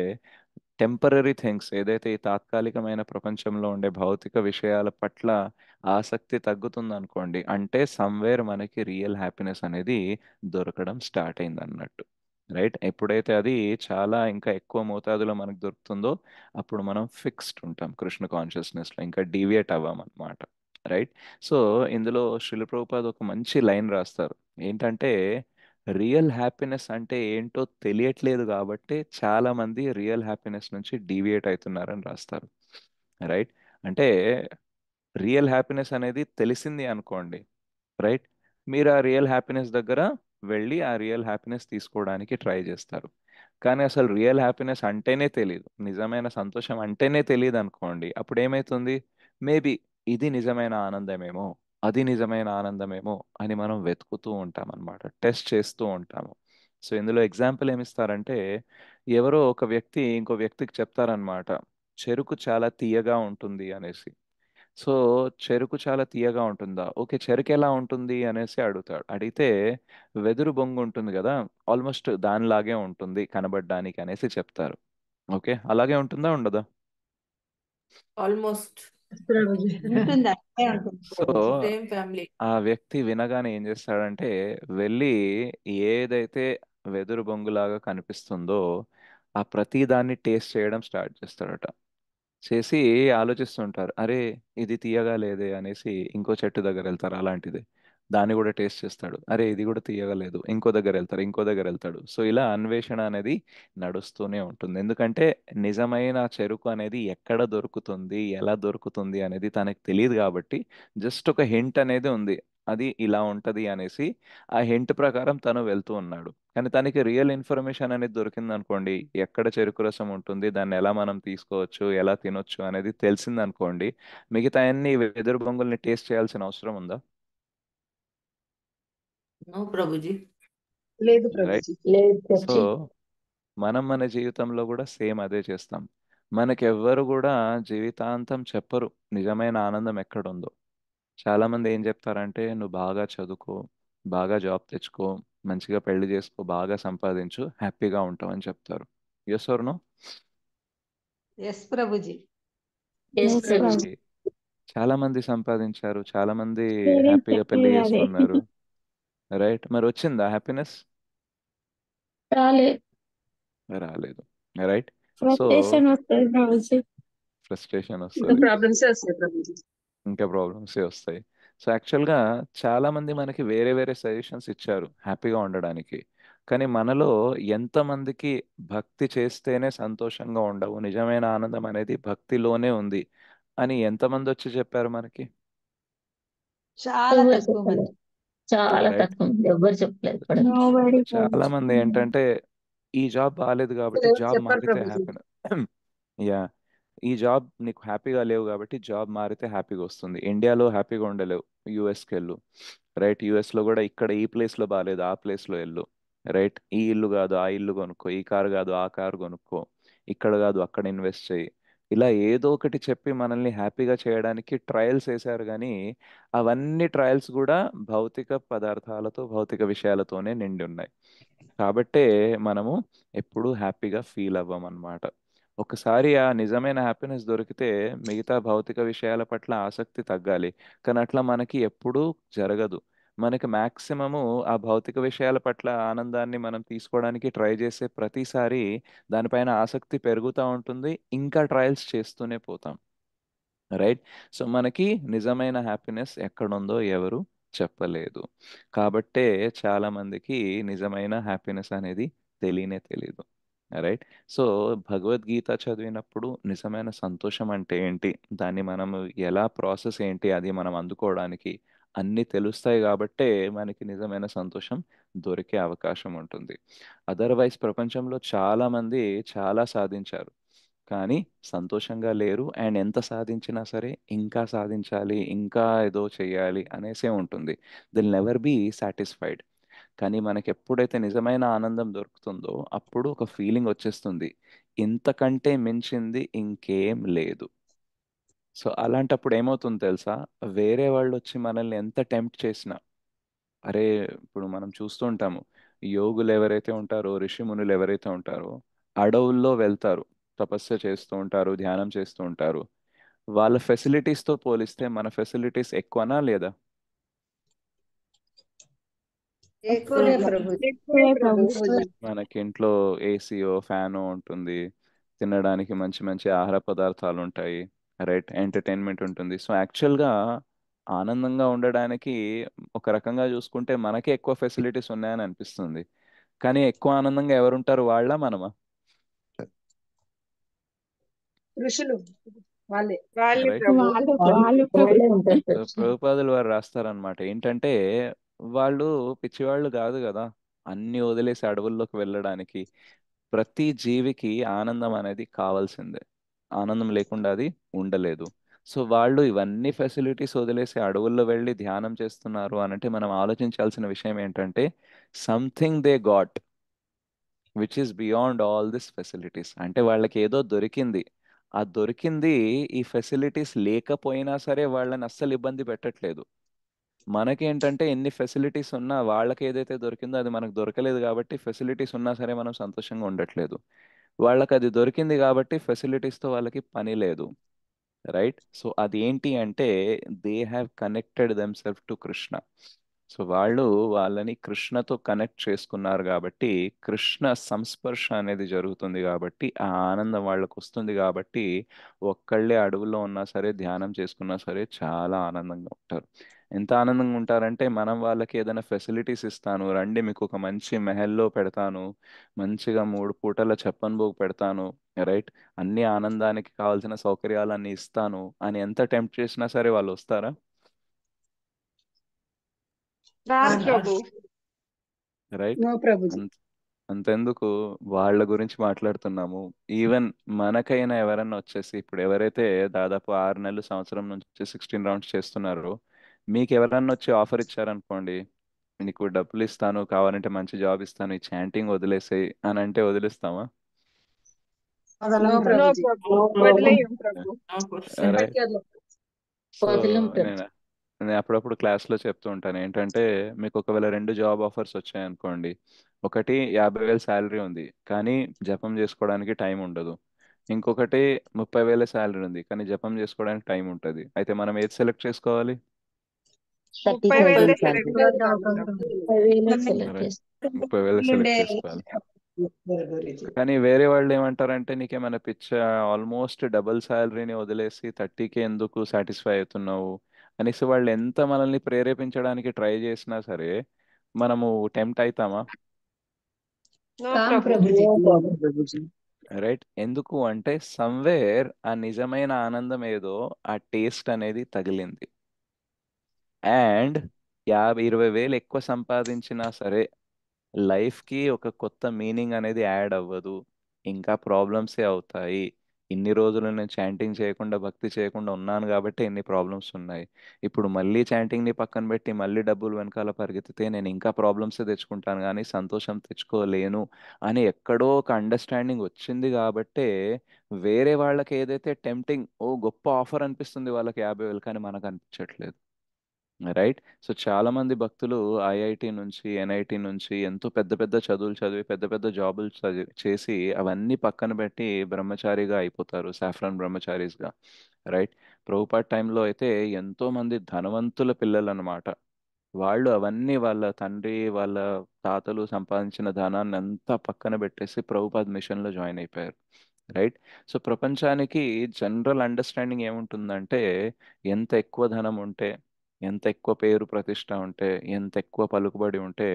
టెంపరరీ థింగ్స్ ఏదైతే ఈ తాత్కాలికమైన ప్రపంచంలో ఉండే భౌతిక విషయాల పట్ల ఆసక్తి తగ్గుతుంది అనుకోండి, అంటే సమ్వేర్ మనకి రియల్ హ్యాపీనెస్ అనేది దొరకడం స్టార్ట్ అయింది అన్నట్టు. రైట్. ఎప్పుడైతే అది చాలా ఇంకా ఎక్కువ మోతాదులో మనకు దొరుకుతుందో అప్పుడు మనం ఫిక్స్డ్ ఉంటాం కృష్ణ కాన్షియస్నెస్లో, ఇంకా డీవియేట్ అవ్వమన్నమాట. రైట్. సో ఇందులో శిల ప్రభుపాద్ ఒక మంచి లైన్ రాస్తారు. ఏంటంటే, రియల్ హ్యాపీనెస్ అంటే ఏంటో తెలియట్లేదు కాబట్టి చాలా మంది రియల్ హ్యాపీనెస్ నుంచి డీవియేట్ అవుతున్నారని రాస్తారు. రైట్. అంటే రియల్ హ్యాపీనెస్ అనేది తెలిసింది అనుకోండి, రైట్, మీరు ఆ రియల్ హ్యాపీనెస్ దగ్గర వెళ్ళి ఆ రియల్ హ్యాపీనెస్ తీసుకోవడానికి ట్రై చేస్తారు. కానీ అసలు రియల్ హ్యాపీనెస్ అంటేనే తెలియదు, నిజమైన సంతోషం అంటేనే తెలియదు అనుకోండి, అప్పుడు ఏమవుతుంది? మేబీ ఇది నిజమైన ఆనందమేమో, అది నిజమైన ఆనందమేమో అని మనం వెతుకుతూ ఉంటాం అన్నమాట, టెస్ట్ చేస్తూ ఉంటాము. సో ఇందులో ఎగ్జాంపుల్ ఏమిస్తారంటే, ఎవరో ఒక వ్యక్తి ఇంకో వ్యక్తికి చెప్తారనమాట, చెరుకు చాలా తీయగా ఉంటుంది అనేసి. సో చెరుకు చాలా తీయగా ఉంటుందా, ఓకే, చెరుకు ఎలా ఉంటుంది అనేసి అడుగుతాడు. అడిగితే వెదురు బొంగు ఉంటుంది కదా, ఆల్మోస్ట్ దానిలాగే ఉంటుంది కనబడడానికి అనేసి చెప్తారు. ఓకే, అలాగే ఉంటుందా ఉండదా? ఆల్మోస్ట్ ప్రభుజీ ఉంటుంది, అట్లే ఉంటుంది సో ప్రభుజీ. Same family. ఆ వ్యక్తి వినగానే ఏం చేస్తాడంటే, వెళ్ళి ఏదైతే వెదురు బొంగులాగా కనిపిస్తుందో ఆ ప్రతి దాన్ని టేస్ట్ చేయడం స్టార్ట్ చేస్తాడట. చేసి ఆలోచిస్తుంటారు, అరే ఇది తీయగా లేదే అనేసి ఇంకో చెట్టు దగ్గర వెళ్తారు అలాంటిది, దాన్ని కూడా టేస్ట్ చేస్తాడు, అరే ఇది కూడా తీయగా లేదు, ఇంకో దగ్గర వెళ్తారు, ఇంకో దగ్గర వెళ్తాడు. సో ఇలా అన్వేషణ అనేది నడుస్తూనే ఉంటుంది. ఎందుకంటే నిజమైన చెరుకు అనేది ఎక్కడ దొరుకుతుంది, ఎలా దొరుకుతుంది అనేది తనకు తెలియదు కాబట్టి, జస్ట్ ఒక హింట్ అనేది ఉంది, అది ఇలా ఉంటది అనేసి ఆ హింట్ ప్రకారం తను వెళ్తూ ఉన్నాడు. కానీ తనకి రియల్ ఇన్ఫర్మేషన్ అనేది దొరికింది అనుకోండి, ఎక్కడ చెరుకు రసం ఉంటుంది, దాన్ని ఎలా మనం తీసుకోవచ్చు, ఎలా తినొచ్చు అనేది తెలిసింది అనుకోండి, మిగతా అన్ని వెదురు బొంగుల్ని టేస్ట్ చేయాల్సిన అవసరం ఉందా? నో ప్రభుజీ. లేదు రైట్. ప్రభుజీ, లేదు సో ప్రభుజీ. మనం మన జీవితంలో కూడా సేమ్ అదే చేస్తాం. మనకెవ్వరు కూడా జీవితాంతం చెప్పరు నిజమైన ఆనందం ఎక్కడుందో. చాలా మంది ఏం చెప్తారంటే, నువ్వు బాగా చదువుకో, బాగా జాబ్ తెచ్చుకో, మంచిగా పెళ్లి చేసుకో, బాగా సంపాదించు, హ్యాపీగా ఉంటావు అని చెప్తారు. Yes or no? Yes Prabhuji. Yes yes ప్రభు. ప్రభుజీ. చాలా మంది సంపాదించారు, చాలా మంది పేరెంట్స్ హ్యాపీగా పెళ్లి చెప్పేది అదే. చేసుకున్నారు. రైట్. మరి వచ్చిందా హ్యాపీనెస్? రాలే. రాలేదు. రైట్. సో ఫ్రస్ట్రేషన్ వస్తుంది ప్రభుజీ. ఫ్రస్ట్రేషన్ ఇంకా వస్తుంది, ప్రాబ్లమ్స్ వస్తాయి ప్రభుజీ. ఇంకా ప్రాబ్లమ్సే వస్తాయి. సో యాక్చువల్గా చాలా మంది మనకి వేరే వేరే సజెషన్స్ ఇచ్చారు హ్యాపీగా ఉండడానికి. కానీ మనలో ఎంతమందికి భక్తి చేస్తేనే సంతోషంగా ఉండవు, నిజమైన ఆనందం అనేది భక్తిలోనే ఉంది అని ఎంతమంది వచ్చి చెప్పారు మనకి? చాలా ఎవరు తక్కువ మంది. చెప్పలేదు, చాలా రైట్. తక్కువ మంది, ఎవరు చెప్పలేదు కూడా. నోబడి చాలా ప్రభుజీ. మంది ఏంటంటే, ఈ జాబ్ బాగాలేదు కాబట్టి ఎవరు జాబ్ చెప్పారు మారితే ప్రభుజీ. హ్యాపీ. యా. ఈ జాబ్ నీకు హ్యాపీగా లేవు కాబట్టి జాబ్ మారితే హ్యాపీగా వస్తుంది, ఇండియాలో హ్యాపీగా ఉండలేవు, యుఎస్కి వెళ్ళు. రైట్. యుఎస్లో కూడా ఇక్కడ ఈ ప్లేస్లో బాగాలేదు ఆ ప్లేస్లో వెళ్ళు. రైట్. ఈ ఇల్లు కాదు ఆ ఇల్లు కొనుక్కో, ఈ కారు కాదు ఆ కారు కొనుక్కో, ఇక్కడ కాదు అక్కడ ఇన్వెస్ట్ చేయి. ఇలా ఏదో ఒకటి చెప్పి మనల్ని హ్యాపీగా చేయడానికి ట్రయల్స్ వేశారు, కానీ అవన్నీ ట్రయల్స్ కూడా భౌతిక పదార్థాలతో భౌతిక విషయాలతోనే నిండి ఉన్నాయి. కాబట్టే మనము ఎప్పుడూ హ్యాపీగా ఫీల్ అవ్వం అన్నమాట. ఒకసారి ఆ నిజమైన హ్యాపీనెస్ దొరికితే మిగతా భౌతిక విషయాల పట్ల ఆసక్తి తగ్గాలి, కానీ అట్లా మనకి ఎప్పుడూ జరగదు. మనకి మాక్సిమము ఆ భౌతిక విషయాల పట్ల ఆనందాన్ని మనం తీసుకోవడానికి ట్రై చేసే ప్రతిసారి దానిపైన ఆసక్తి పెరుగుతూ ఉంటుంది, ఇంకా ట్రయల్స్ చేస్తూనే పోతాం. రైట్. సో మనకి నిజమైన హ్యాపీనెస్ ఎక్కడుందో ఎవరు చెప్పలేదు. కాబట్టే చాలా మందికి నిజమైన హ్యాపీనెస్ అనేది తెలియనే తెలియదు. రైట్. సో భగవద్గీత చదివినప్పుడు నిజమైన సంతోషం అంటే ఏంటి, దాన్ని మనం ఎలా ప్రాసెస్ ఏంటి, అది మనం అందుకోవడానికి అన్నీ తెలుస్తాయి కాబట్టే మనకి నిజమైన సంతోషం దొరికే అవకాశం ఉంటుంది. అదర్వైజ్ ప్రపంచంలో చాలా మంది చాలా సాధించారు, కానీ సంతోషంగా లేరు. అండ్ ఎంత సాధించినా సరే ఇంకా సాధించాలి, ఇంకా ఏదో చేయాలి అనేసే ఉంటుంది. They'll never be satisfied. కానీ మనకి ఎప్పుడైతే నిజమైన ఆనందం దొరుకుతుందో అప్పుడు ఒక ఫీలింగ్ వచ్చేస్తుంది, ఇంతకంటే మించింది ఇంకేం లేదు. సో అలాంటప్పుడు ఏమవుతుంది తెలుసా, వేరే వాళ్ళు వచ్చి మనల్ని ఎంత టెంప్ట్ చేసినా, అరే ఇప్పుడు మనం చూస్తూ ఉంటాము, యోగులు ఎవరైతే ఉంటారో, ఋషిమునులు ఎవరైతే ఉంటారో అడవుల్లో వెళ్తారు, తపస్సు చేస్తూ ఉంటారు, ధ్యానం చేస్తూ ఉంటారు. వాళ్ళ ఫెసిలిటీస్తో పోలిస్తే మన ఫెసిలిటీస్ ఎక్కువనా లేదా? ఎక్కువనే ప్రభుజీ. ఎక్కువే ప్రభుజీ. మనకి ఇంట్లో ఏసీయో ఫ్యానో ఉంటుంది, తినడానికి మంచి మంచి ఆహార పదార్థాలు ఉంటాయి, రైట్, ఎంటర్టైన్మెంట్ ఉంటుంది. సో యాక్చువల్గా ఆనందంగా ఉండడానికి ఒక రకంగా చూసుకుంటే మనకే ఎక్కువ ఫెసిలిటీస్ ఉన్నాయని అనిపిస్తుంది. కానీ ఎక్కువ ఆనందంగా ఎవరుంటారు, వాళ్ళ మనమా? ఋషులు వాళ్ళే. వాళ్ళే రైట్. ప్రభు. వాళ్ళు ప్రభు. వాళ్ళే ఉంటారు సో ప్రభుపాదులు వారు రాస్తారనమాట ఏంటంటే, వాళ్ళు పిచ్చివాళ్ళు కాదు కదా అన్ని వదిలేసి అడవుల్లోకి వెళ్ళడానికి. ప్రతి జీవికి ఆనందం అనేది కావాల్సిందే, ఆనందం లేకుండా అది ఉండలేదు. సో వాళ్ళు ఇవన్నీ ఫెసిలిటీస్ వదిలేసి అడవుల్లో వెళ్ళి ధ్యానం చేస్తున్నారు అనంటే మనం ఆలోచించాల్సిన విషయం ఏంటంటే, something they got which is beyond all this facilities. అంటే వాళ్ళకి ఏదో దొరికింది, ఆ దొరికింది ఈ ఫెసిలిటీస్ లేకపోయినా సరే వాళ్ళని అస్సలు ఇబ్బంది పెట్టట్లేదు. మనకేంటంటే ఎన్ని ఫెసిలిటీస్ ఉన్నా వాళ్ళకి ఏదైతే దొరికిందో అది మనకు దొరకలేదు కాబట్టి ఫెసిలిటీస్ ఉన్నా సరే మనం సంతోషంగా ఉండట్లేదు. వాళ్ళకి అది దొరికింది కాబట్టి ఫెసిలిటీస్తో వాళ్ళకి పని లేదు, రైట్. సో అది ఏంటి అంటే, they have connected themself to Krishna. So వాళ్ళు వాళ్ళని కృష్ణతో కనెక్ట్ చేసుకున్నారు కాబట్టి కృష్ణ సంస్పర్శ అనేది జరుగుతుంది కాబట్టి ఆ ఆనందం వాళ్ళకు వస్తుంది కాబట్టి ఒక్కళ్ళే అడవుల్లో ఉన్నా సరే ధ్యానం చేసుకున్నా సరే చాలా ఆనందంగా ఉంటారు. ఎంత ఆనందంగా ఉంటారంటే, మనం వాళ్ళకి ఏదైనా ఫెసిలిటీస్ ఇస్తాను రండి, మీకు ఒక మంచి మెహల్లో పెడతాను, మంచిగా 3 పూటల చెప్పన్ భోగ్ పెడతాను, రైట్, అన్ని ఆనందానికి కావాల్సిన సౌకర్యాలన్నీ ఇస్తాను అని ఎంత టెంప్ట్ చేసినా సరే వాళ్ళు వస్తారా? రాదు ప్రభు. రైట్. నో ప్రభుజీ. అంత అంతెందుకు, వాళ్ళ గురించి మాట్లాడుతున్నాము. ఈవెన్ మనకైనా ఎవరన్నా వచ్చేసి, ఇప్పుడు ఎవరైతే దాదాపు 6 నెలలు సంవత్సరం నుంచి 16 రౌండ్స్ చేస్తున్నారో, మీకు ఎవరన్నా వచ్చి ఆఫర్ ఇచ్చారనుకోండి, నీకు డబ్బులు ఇస్తాను, కావాలంటే మంచి జాబ్ ఇస్తాను, ఈ చాంటింగ్ వదిలేసేయి అని అంటే వదిలేస్తామా? No no Prabhuji. ప్రభు. వదిలేయం ప్రభు. రైట్. సత్యాలు. సో వదిలేం ప్రభు. నేను నేను అప్పుడప్పుడు క్లాస్లో చెప్తూ ఉంటాను ఏంటంటే, మీకు ఒకవేళ 2 జాబ్ ఆఫర్స్ వచ్చాయనుకోండి, ఒకటి 50,000 శాలరీ ఉంది కానీ జపం చేసుకోవడానికి టైం ఉండదు, ఇంకొకటి 30,000 శాలరీ ఉంది కానీ జపం చేసుకోవడానికి టైం ఉంటుంది. అయితే మనం ఏది సెలెక్ట్ చేసుకోవాలి? 30,000 30,000 సెలెక్ట్ శాలరీ. చేసుకోవాలి ప్రభు. 30,000 సెలెక్ట్ రైట్, చేస్తాం. 30,000 సెలెక్ట్ చేసుకోవాలి. కానీ వేరే వాళ్ళు ఏమంటారంటే, నీకేమైనా పిచ్చ, ఆల్మోస్ట్ డబుల్ శాలరీని వదిలేసి 30K ఎందుకు సాటిస్ఫై అవుతున్నావు అనేసి వాళ్ళు ఎంత మనల్ని ప్రేరేపించడానికి ట్రై చేసినా సరే మనము టెంప్ట్ అవుతామా? నో కామ్ ప్రభు. ప్రభుజీ. రైట్. ఎందుకు అంటే సమ్వేర్ ఆ నిజమైన ఆనందం ఏదో, ఆ టేస్ట్ అనేది తగిలింది. అండ్ 50-20 వేలు ఎక్కువ సంపాదించినా సరే లైఫ్కి ఒక కొత్త మీనింగ్ అనేది యాడ్ అవ్వదు, ఇంకా ప్రాబ్లమ్సే అవుతాయి. ఇన్ని రోజులు నేను చాంటింగ్ చేయకుండా భక్తి చేయకుండా ఉన్నాను కాబట్టి ఎన్ని ప్రాబ్లమ్స్ ఉన్నాయి, ఇప్పుడు మళ్ళీ చాంటింగ్ని పక్కన పెట్టి మళ్ళీ డబ్బులు వెనకాల పరిగెత్తితే నేను ఇంకా ప్రాబ్లమ్సే తెచ్చుకుంటాను కానీ సంతోషం తెచ్చుకోలేను అని ఎక్కడో ఒక అండర్స్టాండింగ్ వచ్చింది కాబట్టే వేరే వాళ్ళకి ఏదైతే టెంప్టింగ్, ఓ గొప్ప ఆఫర్ అనిపిస్తుంది వాళ్ళకి 50,000 కానీ మనకు అనిపించట్లేదు, రైట్. సో చాలా మంది భక్తులు ఐఐటి నుంచి ఎన్ఐటి నుంచి ఎంతో పెద్ద పెద్ద చదువులు చదివి పెద్ద పెద్ద జాబులు చేసి అవన్నీ పక్కన పెట్టి బ్రహ్మచారిగా అయిపోతారు, సాఫ్రాన్ బ్రహ్మచారీస్గా, రైట్. ప్రభుపాట్ టైంలో అయితే ఎంతో మంది ధనవంతుల పిల్లలు అన్నమాట, వాళ్ళు అవన్నీ వాళ్ళ తండ్రి వాళ్ళ తాతలు సంపాదించిన ధనాన్ని అంతా పక్కన పెట్టేసి ప్రభుపాద్ మిషన్లో జాయిన్ అయిపోయారు, రైట్. సో ప్రపంచానికి జనరల్ అండర్స్టాండింగ్ ఏముంటుందంటే, ఎంత ఎక్కువ ధనం ఉంటే, ఎంత ఎక్కువ పేరు ప్రతిష్ట ఉంటే, ఎంత ఎక్కువ పలుకుబడి ఉంటే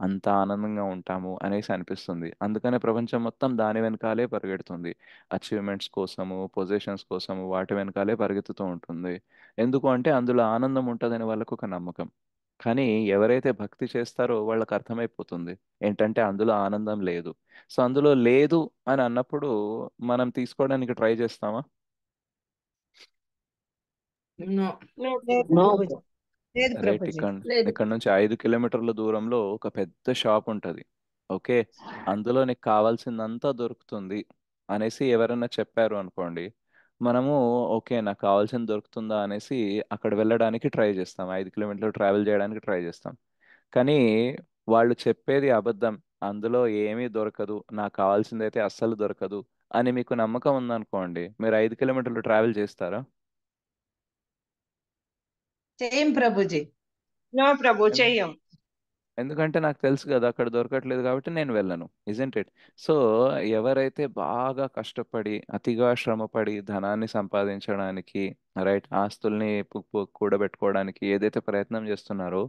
అంత ఆనందంగా ఉంటాము అనేసి అనిపిస్తుంది. అందుకనే ప్రపంచం మొత్తం దాని వెనకాలే పరిగెడుతుంది, అచీవ్మెంట్స్ కోసము, పొజిషన్స్ కోసము, వాటి వెనకాలే పరిగెత్తుతూ ఉంటుంది. ఎందుకు అంటే అందులో ఆనందం ఉంటుందని వాళ్ళకు ఒక నమ్మకం. కానీ ఎవరైతే భక్తి చేస్తారో వాళ్ళకి అర్థమైపోతుంది ఏంటంటే అందులో ఆనందం లేదు. సో అందులో లేదు అని అన్నప్పుడు మనం తీసుకోవడానికి ట్రై చేస్తామా? నో లేదు నో. ప్రభుజీ. లేదు రైట్. ప్రభుజీ. ఇక్కడ నుంచి 5 కిలోమీటర్ల దూరంలో ఒక పెద్ద షాప్ ఉంటుంది. ఓకే, అందులో నీకు కావాల్సిందంతా దొరుకుతుంది అనేసి ఎవరైనా చెప్పారు అనుకోండి, మనము ఓకే నాకు కావాల్సింది దొరుకుతుందా అనేసి అక్కడ వెళ్ళడానికి ట్రై చేస్తాం, 5 కిలోమీటర్లు ట్రావెల్ చేయడానికి ట్రై చేస్తాం. కానీ వాళ్ళు చెప్పేది అబద్ధం, అందులో ఏమీ దొరకదు, నాకు కావాల్సిందైతే అస్సలు దొరకదు అని మీకు నమ్మకం ఉందనుకోండి, మీరు 5 కిలోమీటర్లు ట్రావెల్ చేస్తారా? చేయం ప్రభుజీ. నో ప్రభు చెయ్యం. ఎందుకంటే నాకు తెలుసు కదా అక్కడ దొరకట్లేదు కాబట్టి నేను వెళ్ళను, ఇజెంట్ ఇట్? సో ఎవరైతే బాగా కష్టపడి అతిగా శ్రమపడి ధనాన్ని సంపాదించడానికి, రైట్, ఆస్తుల్ని కూడబెట్టుకోవడానికి ఏదైతే ప్రయత్నం చేస్తున్నారో,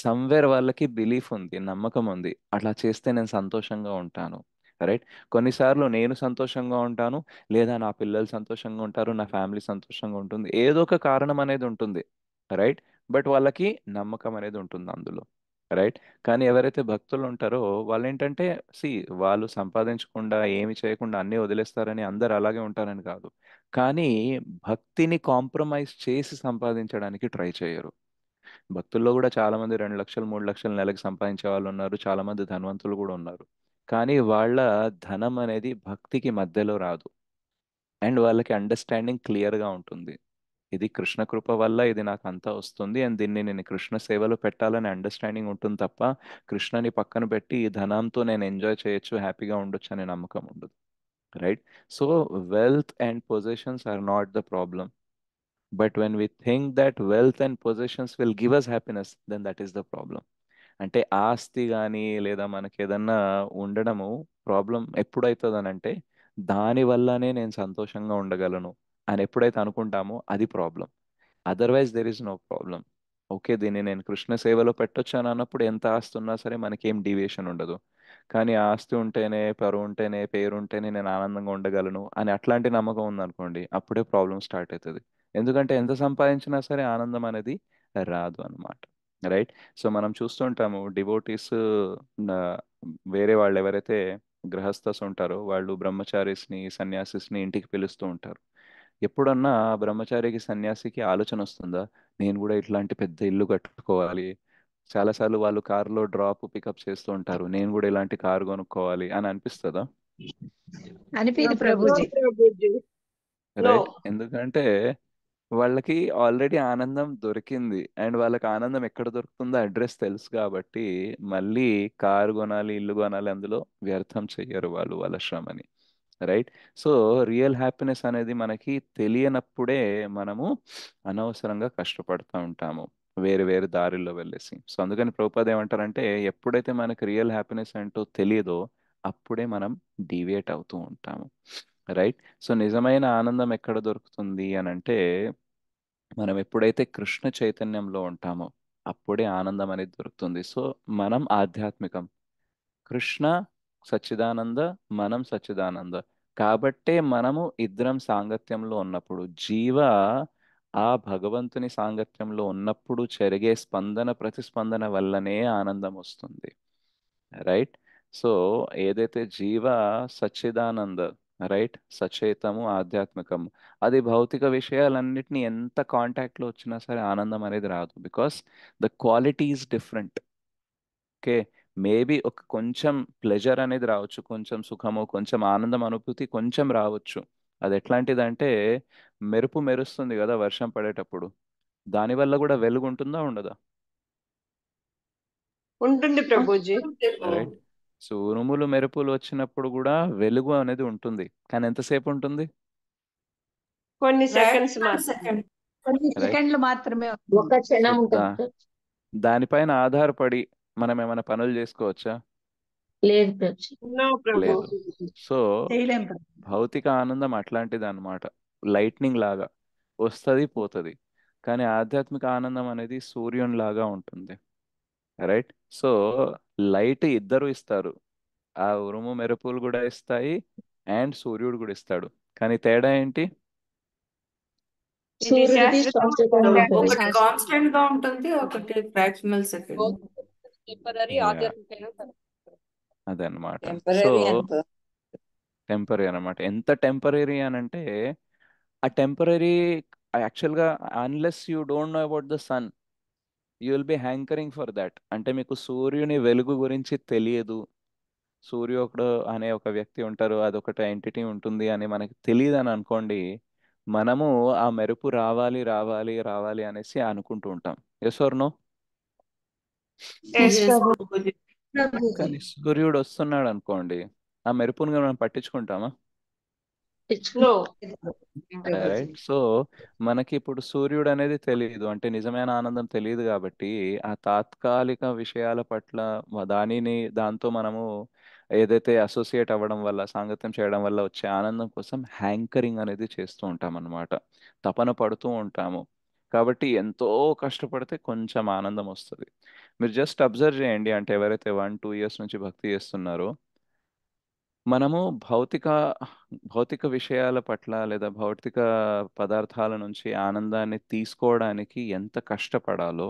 సమ్వేర్ వాళ్ళకి బిలీఫ్ ఉంది, నమ్మకం ఉంది, అట్లా చేస్తే నేను సంతోషంగా ఉంటాను. రైట్. కొన్నిసార్లు నేను సంతోషంగా ఉంటాను, లేదా నా పిల్లలు సంతోషంగా ఉంటారు, నా ఫ్యామిలీ సంతోషంగా ఉంటుంది, ఏదో ఒక కారణం అనేది ఉంటుంది. రైట్. బట్ వాళ్ళకి నమ్మకం అనేది ఉంటుంది అందులో. రైట్. కానీ ఎవరైతే భక్తులు ఉంటారో వాళ్ళు ఏంటంటే, సి, వాళ్ళు సంపాదించకుండా ఏమి చేయకుండా అన్నీ వదిలేస్తారని అందరు అలాగే ఉంటారని కాదు, కానీ భక్తిని కాంప్రమైజ్ చేసి సంపాదించడానికి ట్రై చేయరు. భక్తుల్లో కూడా చాలా మంది 2 లక్షలు 3 లక్షలు నెలకు సంపాదించే వాళ్ళు ఉన్నారు, చాలా మంది ధనవంతులు కూడా ఉన్నారు. కానీ వాళ్ళ ధనం అనేది భక్తికి మధ్యలో రాదు, అండ్ వాళ్ళకి అండర్స్టాండింగ్ క్లియర్గా ఉంటుంది. ఇది కృష్ణ కృప వల్ల ఇది నాకు అంతా వస్తుంది అండ్ దీన్ని నేను కృష్ణ సేవలో పెట్టాలని అండర్స్టాండింగ్ ఉంటుంది తప్ప, కృష్ణని పక్కన పెట్టి ఈ ధనంతో నేను ఎంజాయ్ చేయొచ్చు, హ్యాపీగా ఉండొచ్చు అనే నమ్మకం ఉండదు. Right. So wealth and positions are not the problem, but when we think that wealth and positions will give us happiness, then that is the problem. అంటే ఆస్తి కానీ లేదా మనకి ఏదన్నా ఉండడము ప్రాబ్లం ఎప్పుడవుతుంది అని అంటే, దాని వల్లనే నేను సంతోషంగా ఉండగలను అని ఎప్పుడైతే అనుకుంటామో అది problem. Otherwise there is no problem. Okay, దీన్ని నేను కృష్ణ సేవలో పెట్టొచ్చు అని అన్నప్పుడు ఎంత ఆస్తి ఉన్నా సరే మనకేం డీవియేషన్ ఉండదు. కానీ ఆస్తి ఉంటేనే, పరువు ఉంటేనే, పేరు ఉంటేనే నేను ఆనందంగా ఉండగలను అని అట్లాంటి నమ్మకం ఉందనుకోండి, అప్పుడే ప్రాబ్లం స్టార్ట్ అవుతుంది. ఎందుకంటే ఎంత సంపాదించినా సరే ఆనందం అనేది రాదు అనమాట. రైట్. సో మనం చూస్తుంటాము డివోటీస్, వేరే వాళ్ళు ఎవరైతే గృహస్థస్ ఉంటారో వాళ్ళు బ్రహ్మచారిస్ని సన్యాసిస్ని ఇంటికి పిలుస్తూ ఉంటారు. ఎప్పుడన్నా బ్రహ్మచారికి సన్యాసికి ఆలోచన వస్తుందా, నేను కూడా ఇట్లాంటి పెద్ద ఇల్లు కట్టుకోవాలి? చాలాసార్లు వాళ్ళు కారులో డ్రాప్ పికప్ చేస్తూ ఉంటారు, నేను కూడా ఇలాంటి కారు కొనుక్కోవాలి అని అనిపిస్తుందా? అనిపించదు no Prabhuji. Prabhuji. No. Right. ఎందుకంటే వాళ్ళకి ఆల్రెడీ ఆనందం దొరికింది అండ్ వాళ్ళకి ఆనందం ఎక్కడ దొరుకుతుందో అడ్రస్ తెలుసు కాబట్టి మళ్ళీ కారు కొనాలి, ఇల్లు కొనాలి అందులో వ్యర్థం చెయ్యరు వాళ్ళు వాళ్ళ శ్రమని. రైట్. సో రియల్ హ్యాపీనెస్ అనేది మనకి తెలియనప్పుడే మనము అనవసరంగా కష్టపడుతూ ఉంటాము, వేరు వేరు దారిల్లో వెళ్ళేసి. సో అందుకని ప్రభుపాద ఏమంటారంటే, ఎప్పుడైతే మనకి రియల్ హ్యాపీనెస్ ఏంటో తెలియదో అప్పుడే మనం డీవియేట్ అవుతూ ఉంటాము. రైట్. సో నిజమైన ఆనందం ఎక్కడ దొరుకుతుంది అని అంటే, మనం ఎప్పుడైతే కృష్ణ చైతన్యంలో ఉంటామో అప్పుడే ఆనందం అనేది దొరుకుతుంది. సో మనం ఆధ్యాత్మికం, కృష్ణ సచ్చిదానంద, మనం సచ్చిదానంద, కాబట్టే మనము ఇద్దరం సాంగత్యంలో ఉన్నప్పుడు, జీవ ఆ భగవంతుని సాంగత్యంలో ఉన్నప్పుడు జరిగే స్పందన ప్రతిస్పందన వల్లనే ఆనందం వస్తుంది. రైట్. సో ఏదైతే జీవ సచ్చిదానంద, రైట్, సచేతము ఆధ్యాత్మికము, అది భౌతిక విషయాలన్నిటిని ఎంత కాంటాక్ట్లో వచ్చినా సరే ఆనందం అనేది రాదు, because the quality is different. Okay. Maybe ఒక కొంచెం ప్లెజర్ అనేది రావచ్చు, కొంచెం సుఖము, కొంచెం ఆనందం అనుభూతి కొంచెం రావచ్చు. అది ఎట్లాంటిదంటే, మెరుపు మెరుస్తుంది కదా వర్షం పడేటప్పుడు, దానివల్ల కూడా వెలుగు ఉంటుందా ఉండదా? ఉంటుంది ప్రభుజీ. రైట్. సో ఉరుములు మెరుపులు వచ్చినప్పుడు కూడా వెలుగు అనేది ఉంటుంది, కానీ ఎంతసేపు ఉంటుంది? కొన్ని సెకండ్స్ మాత్రమే. కొన్ని రైట్. సెకండ్లు మాత్రమే. ఒక సో క్షణం ఉంటుంది. దానిపైన ఆధారపడి మనం ఏమైనా పనులు చేసుకోవచ్చా? లేదు ప్రభు. నో ప్రభు. లేదు. సో చేయలేం ప్రభు. భౌతిక ఆనందం అట్లాంటిది అనమాట, లైట్నింగ్ లాగా వస్తుంది పోతుంది. కానీ ఆధ్యాత్మిక ఆనందం అనేది సూర్యుని లాగా ఉంటుంది. రైట్. సో లైట్ ఇద్దరు ఇస్తారు, ఆ ఉరుము మెరుపులు కూడా ఇస్తాయి అండ్ సూర్యుడు కూడా ఇస్తాడు, కానీ తేడా ఏంటి? ఇది సూర్యుడిది శాశ్వతం, శాశ్వతంగా ఉంటుంది. ఒకటి కాన్స్టెంట్ గా ఉంటుంది, ఒకటి ఫ్రాక్షనల్ సెకండ్. టెంపరీ Yeah, ఆధ్యాత్మిక అదనమాట. సో టెంపరీ అంత టెంపరీ అనమాట. ఎంత టెంపరీ అని అంటే, ఆ టెంపరీ యాక్చువల్గా, unless you don't know about the sun, you will be hankering for that. అంటే మీకు సూర్యుని వెలుగు గురించి తెలియదు, సూర్యుడు అనే ఒక వ్యక్తి ఉంటారు, అదొకటి ఎంటిటీ ఉంటుంది అని మనకి తెలియదు అని అనుకోండి, మనము ఆ మెరుపు రావాలి రావాలి రావాలి అనేసి అనుకుంటూ ఉంటాం. Yes or no? Yes Yes, Prabhu. Prabhuji. Prabhuji కానీ సూర్యుడు వస్తున్నాడు అనుకోండి, ఆ మెరుపుని మనం పట్టించుకుంటామా? నో. ప్రభుజీ రైట్. సో మనకి ఇప్పుడు సూర్యుడు అనేది తెలియదు, అంటే నిజమైన ఆనందం తెలియదు కాబట్టి ఆ తాత్కాలిక విషయాల పట్ల దాంతో మనము ఏదైతే అసోసియేట్ అవ్వడం వల్ల, సాంగత్యం చేయడం వల్ల వచ్చే ఆనందం కోసం హ్యాంకరింగ్ అనేది చేస్తూ ఉంటాం అన్నమాట, తపన పడుతూ ఉంటాము. కాబట్టి ఎంతో కష్టపడితే కొంచెం ఆనందం వస్తుంది. మీరు జస్ట్ అబ్జర్వ్ చేయండి, అంటే ఎవరైతే 1-2 ఇయర్స్ నుంచి భక్తి చేస్తున్నారో, మనము భౌతిక విషయాల పట్ల లేదా భౌతిక పదార్థాల నుంచి ఆనందాన్ని తీసుకోవడానికి ఎంత కష్టపడాలో,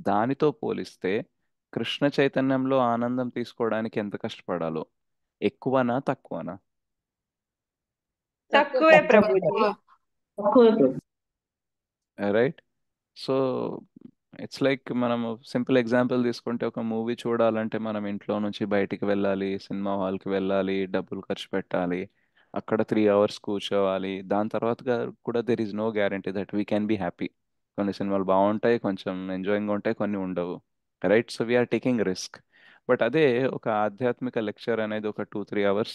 దానితో పోలిస్తే కృష్ణ చైతన్యంలో ఆనందం తీసుకోవడానికి ఎంత కష్టపడాలో, ఎక్కువనా తక్కువనా? తక్కువే ప్రభుజీ. తక్కువే ప్రభు. రైట్. సో ఇట్స్ లైక్ మనము సింపుల్ ఎగ్జాంపుల్ తీసుకుంటే, ఒక మూవీ చూడాలంటే మనం ఇంట్లో నుంచి బయటికి వెళ్ళాలి, సినిమా హాల్కి వెళ్ళాలి, డబ్బులు ఖర్చు పెట్టాలి, అక్కడ 3 hours కూర్చోవాలి. దాని తర్వాత కూడా there is no guarantee that we can be happy. కొన్ని సినిమాలు బాగుంటాయి, కొంచెం ఎంజాయింగ్ ఉంటాయి, కొన్ని ఉండవు. Right. So we're taking risk. But అదే ఒక ఆధ్యాత్మిక లెక్చర్ అనేది ఒక 2-3 hours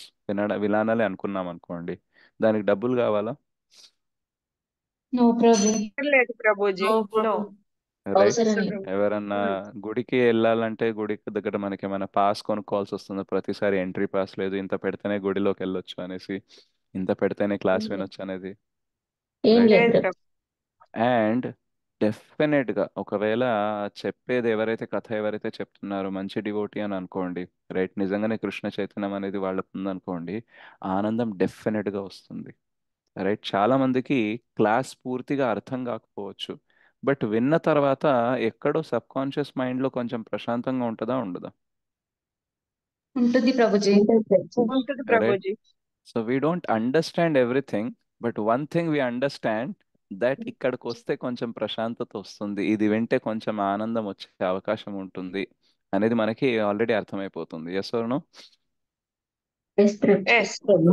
వినాలి అనుకున్నాం అనుకోండి, దానికి డబ్బులు కావాలా? నో ప్రభు. లేదు Prabhuji. No, no. Prabhu. Right. అవసరం లేదు. ఎవరన్నా గుడికి వెళ్ళాలంటే గుడికి దగ్గర మనకి ఏమైనా పాస్ కొనుక్కోవాల్సి వస్తుంది ప్రతిసారి, ఎంట్రీ పాస్ లేదు, ఇంత పెడితేనే గుడిలోకి వెళ్ళొచ్చు అనేసి, ఇంత పెడితేనే క్లాస్ వినొచ్చు అనేది. ఏం రైట్. లేదు లేదు ప్రభు. ప్రభు. అండ్ గా ఒకవేళ చెప్పేది ఎవరైతే కథ ఎవరైతే చెప్తున్నారో మంచి డివోటీ అని అనుకోండి, రైట్, నిజంగానే కృష్ణ చైతన్యం అనేది వాళ్ళకు ఉందనుకోండి, ఆనందం గా వస్తుంది. రైట్. చాలా మందికి క్లాస్ పూర్తిగా అర్థం కాకపోవచ్చు, బట్ విన్న తర్వాత ఎక్కడో మైండ్ లో కొంచెం ప్రశాంతంగా ఉంటుందా ఉండదా? ఉంటుంది ప్రభుజీ ఉంటుంది ప్రభు. ఉంటుంది right. Prabhuji. So we don't understand everything, but one thing we understand, that ఇక్కడికి వస్తే కొంచెం ప్రశాంతత వస్తుంది, ఇది వింటే కొంచెం ఆనందం వచ్చే అవకాశం ఉంటుంది అనేది మనకి ఆల్రెడీ అర్థమైపోతుంది. Yes or no? Yes Prabhu. Yes Prabhu.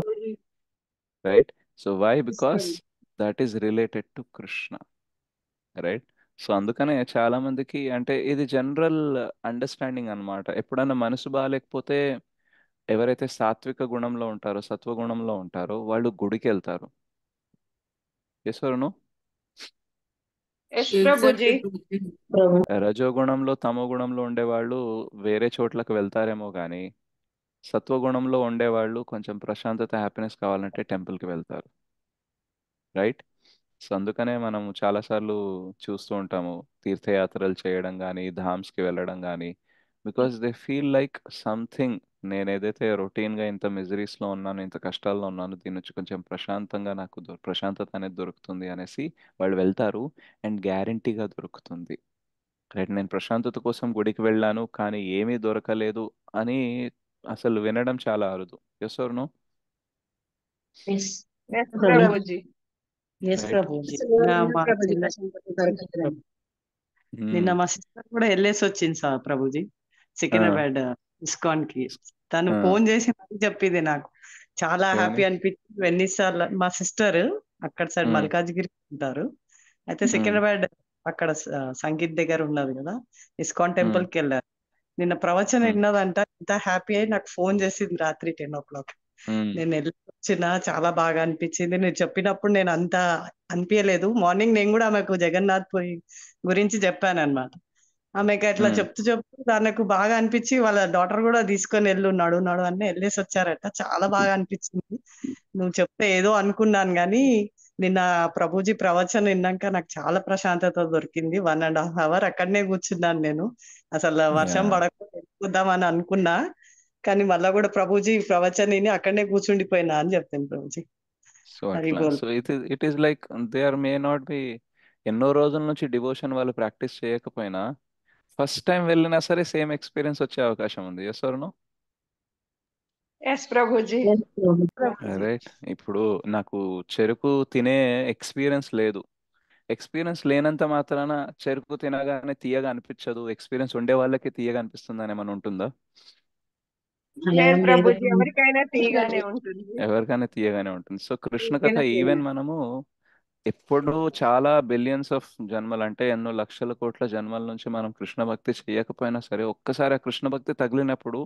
Right. So why? Yes because Prabhu. That is related to Krishna. Right. So అందుకనే చాలా మందికి, అంటే ఇది జనరల్ అండర్స్టాండింగ్ అన్నమాట. ఎప్పుడన్నా మనసు బాగాలేకపోతే ఎవరైతే సాత్విక గుణంలో ఉంటారో, సత్వగుణంలో ఉంటారో, వాళ్ళు గుడికి వెళ్తారు. Yes no? Yes Exactly, Prabhuji. Prabhuji. Prabhu. రజోగుణంలో తమో గుణంలో ఉండేవాళ్ళు వేరే చోట్లకు వెళ్తారేమో కానీ, సత్వగుణంలో ఉండేవాళ్ళు కొంచెం ప్రశాంతత, హ్యాపీనెస్ కావాలంటే టెంపుల్కి వెళ్తారు. రైట్. సో అందుకనే మనం చాలాసార్లు చూస్తూ ఉంటాము తీర్థయాత్రలు చేయడం కానీ, ధామ్స్కి వెళ్ళడం కానీ, because they feel like something. నేను ఏదైతే రొటీన్గా ఇంత మిజరీస్లో ఉన్నాను, ఇంత కష్టాల్లో ఉన్నాను, దీని నుంచి కొంచెం ప్రశాంతంగా నాకు ప్రశాంతత అనేది దొరుకుతుంది అనేసి వాళ్ళు వెళ్తారు. అండ్ గ్యారంటీగా దొరుకుతుంది. రైట్. నేను ప్రశాంతత కోసం గుడికి వెళ్ళాను కానీ ఏమీ దొరకలేదు అని అసలు వినడం చాలా అరుదు. Yes or no? Yes yes ప్రభు. ప్రభుజీ. Yes right. ప్రభుజీ. అసలు నిన్న విన్న మా ప్రభుజీ చెల్లె ప్రశాంతత దొరకలేదండి నిన్న మా సిస్టర్ కూడా వెళ్ళేసి వచ్చింది సార్ ప్రభుజీ, సికింద్రాబాద్ ఇస్కాన్ కి. తను ఫోన్ చేసి మరీ చెప్పింది నాకు, చాలా హ్యాపీ ఏమని? అనిపించింది. ఎన్నిసార్లు మా సిస్టర్ అక్కడ సైడ్ మ్మ్. మల్కాజ్గిరి ఉంటారు, అయితే మ్మ్. సికింద్రాబాద్ అక్కడ సంగీత్ దగ్గర ఉన్నది కదా, ఇస్కాన్ మ్మ్. టెంపుల్ కి వెళ్ళారు. నిన్న ప్రవచనం మ్మ్. విన్నదంట, ఇంత హ్యాపీ అయి నాకు ఫోన్ చేసింది రాత్రి 10 o'clock. మ్మ్. నేను వెళ్ళి వచ్చిన చాలా బాగా అనిపించింది. నేను చెప్పినప్పుడు నేను అంత అనిపించలేదు. మార్నింగ్ నేను కూడా ఆమెకు జగన్నాథ్ పురి గురించి చెప్పాను అనమాట. ఆమెకి అట్లా మ్మ్. చెప్తూ చెప్తూ తనకు బాగా అనిపించి వాళ్ళ డాటర్ కూడా తీసుకొని నడు నడు అని వెళ్ళేసి వచ్చారట. చాలా బాగా అనిపించింది. నువ్వు చెప్తే ఏదో అనుకున్నాను కానీ నిన్న ప్రభుజీ ప్రవచనం విన్నాక నాకు చాలా ప్రశాంతత దొరికింది. 1.5 hour అక్కడనే కూర్చున్నాను నేను. అసలు వర్షం Yeah. పడకుండా వెళ్ళిపోదామని అనుకున్నా, కానీ మళ్ళా కూడా ప్రభుజీ ప్రవచనం విని అక్కడనే కూర్చుండిపోయినా అని చెప్తాను ప్రభుజీ. సో హరి అట్లా. బోల్. So it is like they are may not be, ఎన్నో రోజుల నుంచి డివోషన్ వాళ్ళు ప్రాక్టీస్ చేయకపోయినా ఫస్ట్ టైం వెళ్ళినా సరే సేమ్ ఎక్స్పీరియన్స్ వచ్చే అవకాశం ఉంది. Yes or no? Yes Prabhuji. Yes Prabhu. Prabhuji right. ఇప్పుడు నాకు చెరుకు తినే ఎక్స్పీరియన్స్ లేదు, ఎక్స్పీరియన్స్ లేనంత మాత్రాన చెరుకు తినగానే తీయగా అనిపించదు, ఎక్స్పీరియన్స్ ఉండే వాళ్ళకి తీయగా అనిపిస్తుంది అని ఏమైనా ఉంటుందా? లేదు ఏం లేదు. ప్రభుజీ, ఎవరికైనా తీయగానే ఉంటుంది. ఎవరికైనా తీయగానే ఉంటుంది. సో కృష్ణ కథ ఎవరికైనా ఈవెన్ తీయగానే. మనము ఎప్పుడు చాలా బిలియన్స్ ఆఫ్ జన్మలు అంటే ఎన్నో లక్షల కోట్ల జన్మల నుంచి మనం కృష్ణ భక్తి చేయకపోయినా సరే ఒక్కసారి ఆ కృష్ణ భక్తి తగిలినప్పుడు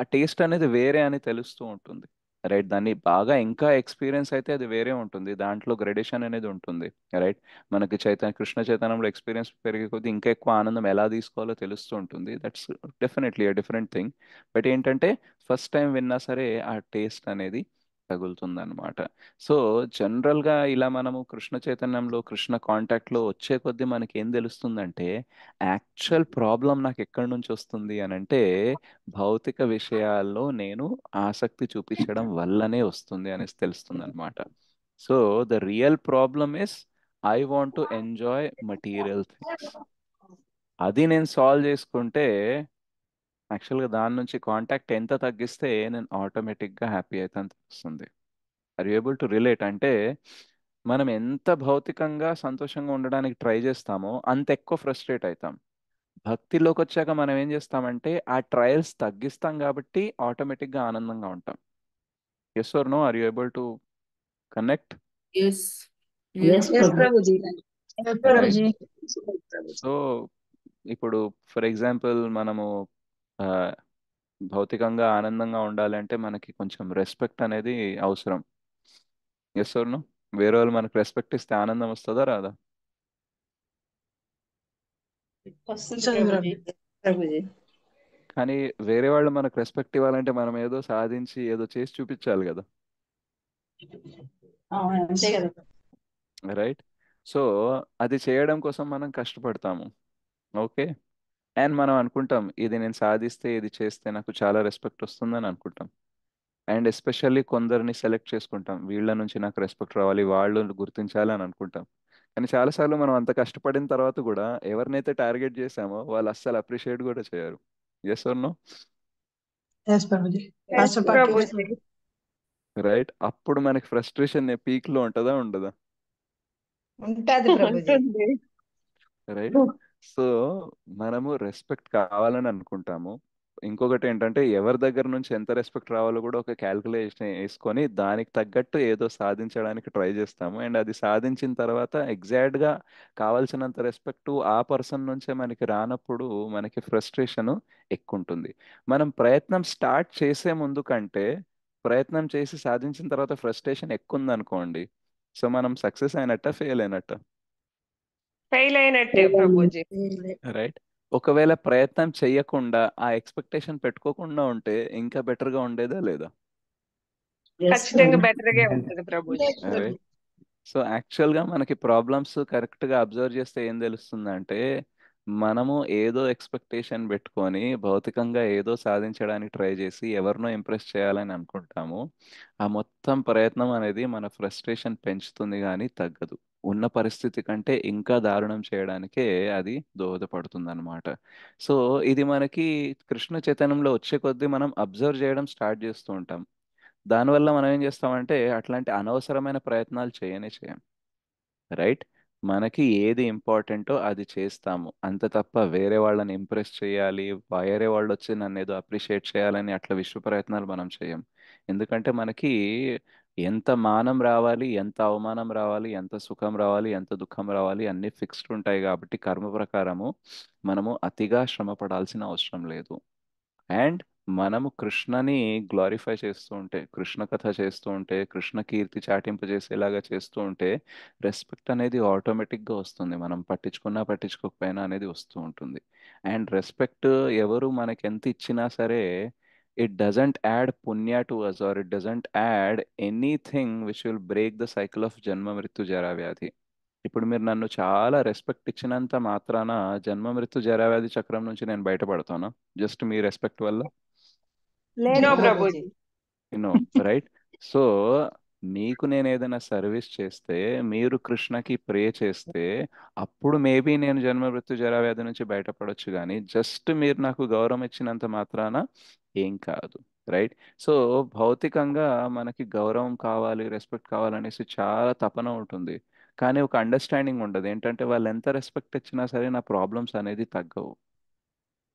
ఆ టేస్ట్ అనేది వేరే అని తెలుస్తూ ఉంటుంది. రైట్, దాన్ని బాగా ఇంకా ఎక్స్పీరియన్స్ అయితే అది వేరే ఉంటుంది, దాంట్లో గ్రెడేషన్ అనేది ఉంటుంది. రైట్, మనకి కృష్ణ చైతన్యంలో ఎక్స్పీరియన్స్ పెరిగే కొద్దీ ఇంకా ఎక్కువ ఆనందం ఎలా తీసుకోవాలో తెలుస్తూ ఉంటుంది. That's definitely a different thing. But ఏంటంటే ఫస్ట్ టైం విన్నా సరే ఆ టేస్ట్ అనేది తగులుతుంది అనమాట. సో జనరల్గా ఇలా మనము కృష్ణ చైతన్యంలో కృష్ణ కాంటాక్ట్లో వచ్చే కొద్దీ మనకి ఏం తెలుస్తుందంటే యాక్చువల్ ప్రాబ్లం నాకు ఎక్కడి నుంచి వస్తుంది అని అంటే భౌతిక విషయాల్లో నేను ఆసక్తి చూపించడం వల్లనే వస్తుంది అనేసి తెలుస్తుంది అనమాట. So the real problem is I want to enjoy material things. అది నేను సాల్వ్ చేసుకుంటే యాక్చువల్గా దాని నుంచి కాంటాక్ట్ ఎంత తగ్గిస్తే నేను ఆటోమేటిక్గా హ్యాపీ అవుతాను తెలుస్తుంది. ఆర్ ఏబుల్ టు రిలేట్ అంటే మనం ఎంత భౌతికంగా సంతోషంగా ఉండడానికి ట్రై చేస్తామో అంత ఎక్కువ ఫ్రస్ట్రేట్ అవుతాం. భక్తిలోకి వచ్చాక మనం ఏం చేస్తామంటే ఆ ట్రయల్స్ తగ్గిస్తాం కాబట్టి ఆటోమేటిక్గా ఆనందంగా ఉంటాం. Yes or no, are you able to connect? Yes. Yes, Yes. Yes Prabhu. Prabhuji. Yes, right. Prabhuji. So ఇప్పుడు ఫర్ ఎగ్జాంపుల్ మనము ఆ, భౌతికంగా ఆనందంగా ఉండాలంటే మనకి కొంచెం రెస్పెక్ట్ అనేది అవసరం. Yes or no? వేరే వాళ్ళు మనకు రెస్పెక్ట్ ఇస్తే ఆనందం వస్తుందా రాదా? వస్తుంది ప్రభుజీ. ప్రభుజీ. కానీ వేరే వాళ్ళు మనకు రెస్పెక్ట్ ఇవ్వాలంటే మనం ఏదో సాధించి ఏదో చేసి చూపించాలి కదా. అంతే కదా. రైట్, సో అది చేయడం కోసం మనం కష్టపడతాము. ఓకే, అండ్ మనం అనుకుంటాం ఇది నేను సాధిస్తే ఇది చేస్తే నాకు చాలా రెస్పెక్ట్ వస్తుందని అనుకుంటాం. అండ్ ఎస్పెషల్లీ కొందరిని సెలెక్ట్ చేసుకుంటాం, వీళ్ళ నుంచి నాకు రెస్పెక్ట్ రావాలి, వాళ్ళు గుర్తించాలి అని అనుకుంటాం. కానీ చాలాసార్లు మనం అంత కష్టపడిన తర్వాత కూడా ఎవరినైతే టార్గెట్ చేసామో వాళ్ళు అస్సలు అప్రిషియేట్ కూడా చేయరు. Yes or no? Yes Prabhuji. Yes first Prabhuji. Right, అప్పుడు మనకి ఫ్రస్ట్రేషన్ పీక్ లో ఉంటుందా ఉండదా? ఉంటది ప్రభుజీ. ఉంటుంది. రైట్, సో మనము రెస్పెక్ట్ కావాలని అనుకుంటాము. ఇంకొకటి ఏంటంటే ఎవరి దగ్గర నుంచి ఎంత రెస్పెక్ట్ రావాలో కూడా ఒక క్యాల్కులేషన్ వేసుకొని దానికి తగ్గట్టు ఏదో సాధించడానికి ట్రై చేస్తాము. అండ్ అది సాధించిన తర్వాత ఎగ్జాక్ట్గా కావాల్సినంత రెస్పెక్ట్ ఆ పర్సన్ నుంచే మనకి రానప్పుడు మనకి ఫ్రస్ట్రేషన్ ఎక్కువ ఉంటుంది. మనం ప్రయత్నం స్టార్ట్ చేసే ముందు కంటే ప్రయత్నం చేసి సాధించిన తర్వాత ఫ్రస్ట్రేషన్ ఎక్కువ ఉందనుకోండి, సో మనం సక్సెస్ అయినట్ట ఫెయిల్ అయినట్ట? ఫెయిల్ అయినట్టే ప్రభుజీ. రైట్, ఒకవేళ ప్రయత్నం చెయ్యకుండా ఆ ఎక్స్పెక్టేషన్ పెట్టుకోకుండా ఉంటే ఇంకా బెటర్గా ఉండేదా లేదా? Yes, ఖచ్చితంగా Prabhu. బెటర్ గా ఉంటుంది ప్రభుజీ. రైట్, సో యాక్చువల్గా మనకి ప్రాబ్లమ్స్ కరెక్ట్గా అబ్జర్వ్ చేస్తే ఏం తెలుస్తుందంటే మనము ఏదో ఎక్స్పెక్టేషన్ పెట్టుకొని భౌతికంగా ఏదో సాధించడానికి ట్రై చేసి ఎవరినో ఇంప్రెస్ చేయాలని అనుకుంటాము. ఆ మొత్తం ప్రయత్నం అనేది మన ఫ్రస్ట్రేషన్ పెంచుతుంది కానీ తగ్గదు. ఉన్న పరిస్థితి కంటే ఇంకా దారుణం చేయడానికే అది దోహదపడుతుంది అనమాట. సో ఇది మనకి కృష్ణ చైతన్యంలో వచ్చే కొద్దీ మనం అబ్జర్వ్ చేయడం స్టార్ట్ చేస్తూ ఉంటాం. దానివల్ల మనం ఏం చేస్తామంటే అట్లాంటి అనవసరమైన ప్రయత్నాలు చేయనే చేయం. రైట్, మనకి ఏది ఇంపార్టెంటో అది చేస్తాము అంత తప్ప వేరే వాళ్ళని ఇంప్రెస్ చేయాలి, వేరే వాళ్ళు వచ్చి నన్ను ఏదో అప్రిషియేట్ చేయాలని అట్లా విశ్వ ప్రయత్నాలు మనం చేయం. ఎందుకంటే మనకి ఎంత మానం రావాలి, ఎంత అవమానం రావాలి, ఎంత సుఖం రావాలి, ఎంత దుఃఖం రావాలి అన్నీ ఫిక్స్డ్ ఉంటాయి కాబట్టి కర్మ ప్రకారము మనము అతిగా శ్రమ పడాల్సిన అవసరం లేదు. అండ్ మనము కృష్ణని గ్లోరిఫై చేస్తూ ఉంటే, కృష్ణ కథ చేస్తూ ఉంటే, కృష్ణ కీర్తి చాటింపజేసేలాగా చేస్తూ ఉంటే రెస్పెక్ట్ అనేది ఆటోమేటిక్గా వస్తుంది, మనం పట్టించుకున్నా పట్టించుకోకపోయినా అనేది వస్తూ ఉంటుంది. అండ్ రెస్పెక్ట్ ఎవరు మనకి ఎంత ఇచ్చినా సరే it doesn't add punya to us or it doesn't add anything which will break the cycle of janma mrityu జరా వ్యాధి. ఇప్పుడు మీరు నన్ను చాలా రెస్పెక్ట్ ఇచ్చినంత మాత్రాన జన్మ మృత్యు జరావ్యాధి చక్రం నుంచి నేను బయటపడతానా జస్ట్ మీ రెస్పెక్ట్ వల్ల? లేదు no Prabhuji. Prabhuji. No. Right, so మీకు నేను ఏదైనా సర్వీస్ చేస్తే మీరు కృష్ణకి ప్రే చేస్తే అప్పుడు మేబీ నేను జన్మ మృత్యు జరావ్యాధి నుంచి బయటపడొచ్చు, కానీ జస్ట్ మీరు నాకు గౌరవం ఇచ్చినంత మాత్రాన ఏం కాదు. రైట్, సో భౌతికంగా మనకి గౌరవం కావాలి, రెస్పెక్ట్ కావాలనేసి చాలా తపన ఉంటుంది. కానీ ఒక అండర్స్టాండింగ్ ఉండదు. ఏంటంటే వాళ్ళు ఎంత రెస్పెక్ట్ ఇచ్చినా సరే నా ప్రాబ్లమ్స్ అనేది తగ్గవు.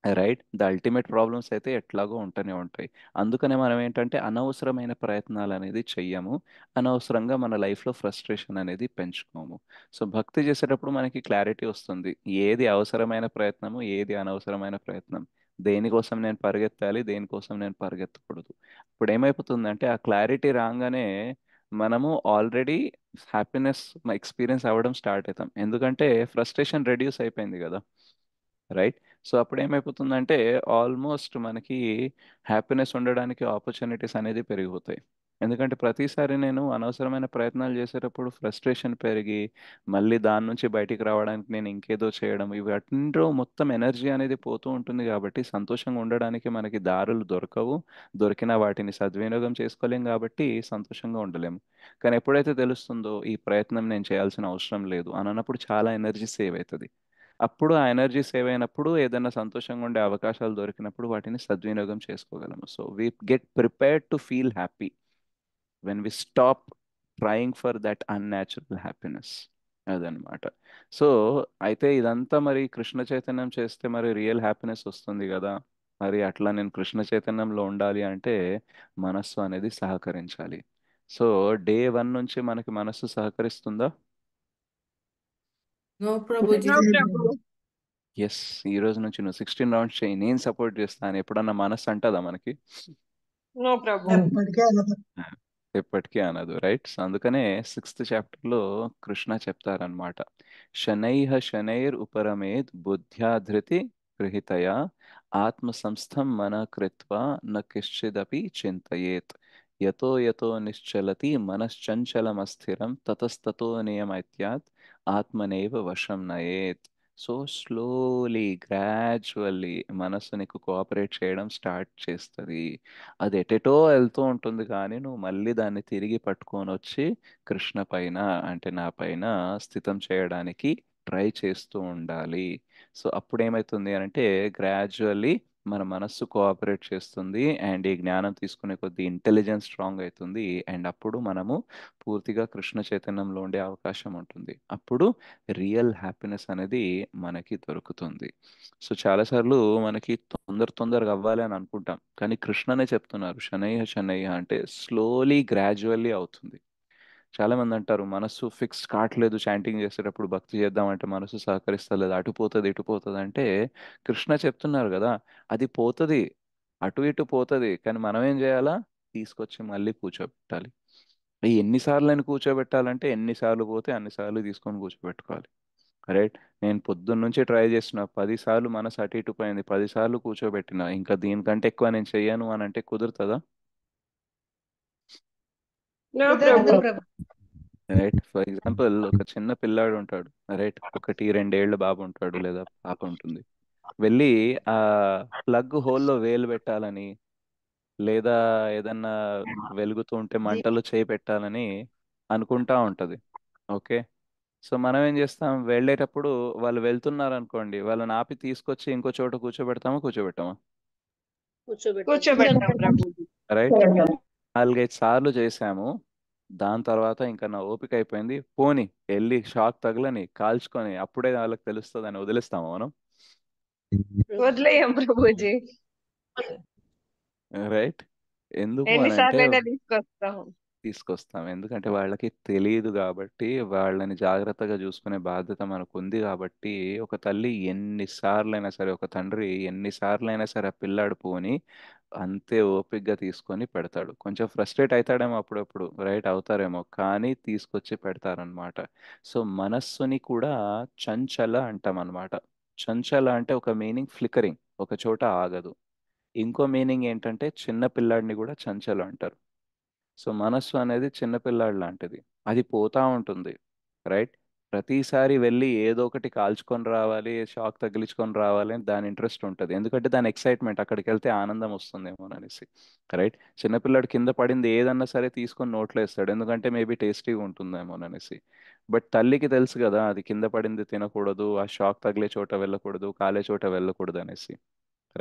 రైట్, ద అల్టిమేట్ ప్రాబ్లమ్స్ అయితే ఎట్లాగో ఉంటూనే ఉంటాయి. అందుకనే మనం ఏంటంటే అనవసరమైన ప్రయత్నాలు అనేది చెయ్యము, అనవసరంగా మన లైఫ్లో ఫ్రస్ట్రేషన్ అనేది పెంచుకోము. సో భక్తి చేసేటప్పుడు మనకి క్లారిటీ వస్తుంది, ఏది అవసరమైన ప్రయత్నము, ఏది అనవసరమైన ప్రయత్నం, దేనికోసం నేను పరిగెత్తాలి, దేనికోసం నేను పరిగెత్తకూడదు. ఇప్పుడు ఏమైపోతుందంటే ఆ క్లారిటీ రాగానే మనము ఆల్రెడీ హ్యాపీనెస్ ఎక్స్పీరియన్స్ అవ్వడం స్టార్ట్ అవుతాం, ఎందుకంటే ఫ్రస్ట్రేషన్ రెడ్యూస్ అయిపోయింది కదా. రైట్. సో అప్పుడు ఏమైపోతుందంటే ఆల్మోస్ట్ మనకి హ్యాపీనెస్ ఉండడానికి ఆపర్చునిటీస్ అనేది పెరిగిపోతాయి. ఎందుకంటే ప్రతిసారి నేను అనవసరమైన ప్రయత్నాలు చేసేటప్పుడు ఫ్రస్ట్రేషన్ పెరిగి మళ్ళీ దాని నుంచి బయటికి రావడానికి నేను ఇంకేదో చేయడం, ఇవి అన్నింటిలో మొత్తం ఎనర్జీ అనేది పోతూ ఉంటుంది. కాబట్టి సంతోషంగా ఉండడానికి మనకి దారులు దొరకవు, దొరికిన వాటిని సద్వినియోగం చేసుకోలేం, కాబట్టి సంతోషంగా ఉండలేము. కానీ ఎప్పుడైతే తెలుస్తుందో ఈ ప్రయత్నం నేను చేయాల్సిన అవసరం లేదు అని అన్నప్పుడు చాలా ఎనర్జీ సేవ్ అవుతుంది. అప్పుడు ఆ ఎనర్జీ సేవ్ అయినప్పుడు ఏదైనా సంతోషంగా ఉండే అవకాశాలు దొరికినప్పుడు వాటిని సద్వినియోగం చేసుకోగలము. So we get prepared to feel happy when we stop trying for that unnatural happiness. అదనమాట. సో అయితే ఇదంతా మరి కృష్ణ చైతన్యం చేస్తే మరి రియల్ హ్యాపీనెస్ వస్తుంది కదా. మరి అట్లా నేను కృష్ణ చైతన్యంలో ఉండాలి అంటే మనస్సు అనేది సహకరించాలి. సో డే 1 నుంచి మనకి మనస్సు సహకరిస్తుందా? No, Prabhuji. నో ప్రభు. ఎస్. ఈ రోజు నుంచి నువ్వు 16 రౌండ్స్ చేయి, నేను సపోర్ట్ చేస్తాను. ఎప్పుడన్నా మనసు అంటదా మనకి? నో ప్రభు. ఆ, ఎప్పటికీ అనదు. రైట్. సో అందుకనే 6th చాప్టర్లో కృష్ణ చెప్తారనమాట, శనైహ శనైర్ ఉపరమేద్ బుద్ధ్యాధృతి గృహితయా ఆత్మ సంస్థం మన కృత్వా న కిశ్చిదపి చింతయేత్ యతో యతో నిశ్చలతి మనశ్చంచలమస్థిరం తతస్తతో నియమైత్యాత్ ఆత్మనేవ వశం నయేత్. సో స్లోలీ గ్రాడ్యువల్లీ మనస్సు నీకు కోఆపరేట్ చేయడం స్టార్ట్ చేస్తుంది. అది ఎటెటో వెళ్తూ ఉంటుంది, కానీ నువ్వు మళ్ళీ దాన్ని తిరిగి పట్టుకొని వచ్చి కృష్ణ పైన, అంటే నా పైన స్థితం చేయడానికి ట్రై చేస్తూ ఉండాలి. సో అప్పుడు ఏమవుతుంది అంటే గ్రాడ్యువల్లీ మన మనస్సు కోఆపరేట్ చేస్తుంది, అండ్ ఈ జ్ఞానం తీసుకునే కొద్ది ఇంటెలిజెన్స్ స్ట్రాంగ్ అవుతుంది, అండ్ అప్పుడు మనము పూర్తిగా కృష్ణ చైతన్యంలో ఉండే అవకాశం ఉంటుంది. అప్పుడు రియల్ హ్యాపీనెస్ అనేది మనకి దొరుకుతుంది. సో చాలాసార్లు మనకి తొందరగా అవ్వాలి అని అనుకుంటాం, కానీ కృష్ణనే చెప్తున్నారు శనయ్య శనయ్య అంటే స్లోలీ గ్రాడ్యువల్లీ అవుతుంది. చాలా మంది అంటారు మనస్సు ఫిక్స్ కావట్లేదు, చాంటింగ్ చేసేటప్పుడు భక్తి చేద్దామంటే మనసు సహకరిస్తలేదు, అటు పోతుంది ఇటు పోతుంది అంటే కృష్ణ చెప్తున్నారు కదా, అది పోతుంది, అటు ఇటు పోతుంది, కానీ మనం ఏం చేయాలా, తీసుకొచ్చి మళ్ళీ కూర్చోబెట్టాలి. ఈ ఎన్నిసార్లు నేను కూర్చోబెట్టాలంటే ఎన్నిసార్లు పోతే అన్నిసార్లు తీసుకొని కూర్చోబెట్టుకోవాలి. రైట్. నేను పొద్దున్న నుంచి ట్రై చేసిన 10 సార్లు మనసు అటు ఇటు పోయింది, 10 సార్లు కూర్చోబెట్టిన, ఇంకా దీనికంటే ఎక్కువ నేను చెయ్యను అని అంటే కుదురుతుందా? నో కుదరదు ప్రభు. ప్రభు. రైట్. ఫర్ ఎగ్జాంపుల్ ఒక చిన్న పిల్లాడు ఉంటాడు. రైట్. 1-2 ఏళ్ల బాబు ఉంటాడు లేదా పాప ఉంటుంది. వెళ్ళి ఆ ప్లగ్ హోల్లో వేలు పెట్టాలని, లేదా ఏదన్నా వెలుగుతూ ఉంటే మంటలో చేయి పెట్టాలని అనుకుంటా ఉంటది. ఓకే. సో మనం ఏం చేస్తాం, వెళ్ళేటప్పుడు వాళ్ళు వెళ్తున్నారు అనుకోండి, వాళ్ళని ఆపి తీసుకొచ్చి ఇంకో చోట కూర్చోబెడతామా కూర్చోబెట్టామా? కూర్చోబెడతాం ప్రభుజీ. రైట్. 4-5 సార్లు చేశాము, దాని తర్వాత ఇంకా నా ఓపిక అయిపోయింది, పోని వెళ్ళి షాక్ తగలని కాల్చుకొని అప్పుడే వాళ్ళకి తెలుస్తుంది అని వదిలేస్తామా మనం? వదిలేయం ప్రభుజీ. రైట్. ఎందుకు అని అంటే ఎన్నిసార్లైనా తీసుకొస్తాం. ఎందుకంటే వాళ్ళకి తెలియదు కాబట్టి, వాళ్ళని జాగ్రత్తగా చూసుకునే బాధ్యత మనకు ఉంది కాబట్టి. ఒక తల్లి ఎన్నిసార్లైనా సరే, ఒక తండ్రి ఎన్నిసార్లైనా సరే ఆ పిల్లాడు పోని అంతే ఓపికగా తీసుకొని పెడతాడు. కొంచెం ఫ్రస్ట్రేట్ అవుతాడేమో అప్పుడప్పుడు, రైట్, అవుతారేమో, కానీ తీసుకొచ్చి పెడతారనమాట. సో మనస్సుని కూడా చంచల అంటాం అనమాట. చంచల అంటే ఒక మీనింగ్ ఫ్లికరింగ్, ఒక చోట ఆగదు. ఇంకో మీనింగ్ ఏంటంటే చిన్న పిల్లాడిని కూడా చంచల అంటారు. సో మనస్సు అనేది చిన్నపిల్లాడు లాంటిది, అది పోతా ఉంటుంది. రైట్. ప్రతిసారి వెళ్ళి ఏదో ఒకటి కాల్చుకొని రావాలి, షాక్ తగిలించుకొని రావాలి అని దాని ఇంట్రెస్ట్ ఉంటుంది, ఎందుకంటే దాని ఎక్సైట్మెంట్, అక్కడికి వెళ్తే ఆనందం వస్తుందేమో అనేసి. రైట్. చిన్నపిల్లాడు కింద పడింది ఏదన్నా సరే తీసుకొని నోట్లో వేస్తాడు, ఎందుకంటే మేబీ టేస్టీగా ఉంటుందేమో అనేసి. బట్ తల్లికి తెలుసు కదా అది కింద పడింది తినకూడదు, ఆ షాక్ తగిలే చోట వెళ్ళకూడదు, కాలే చోట వెళ్ళకూడదు అనేసి.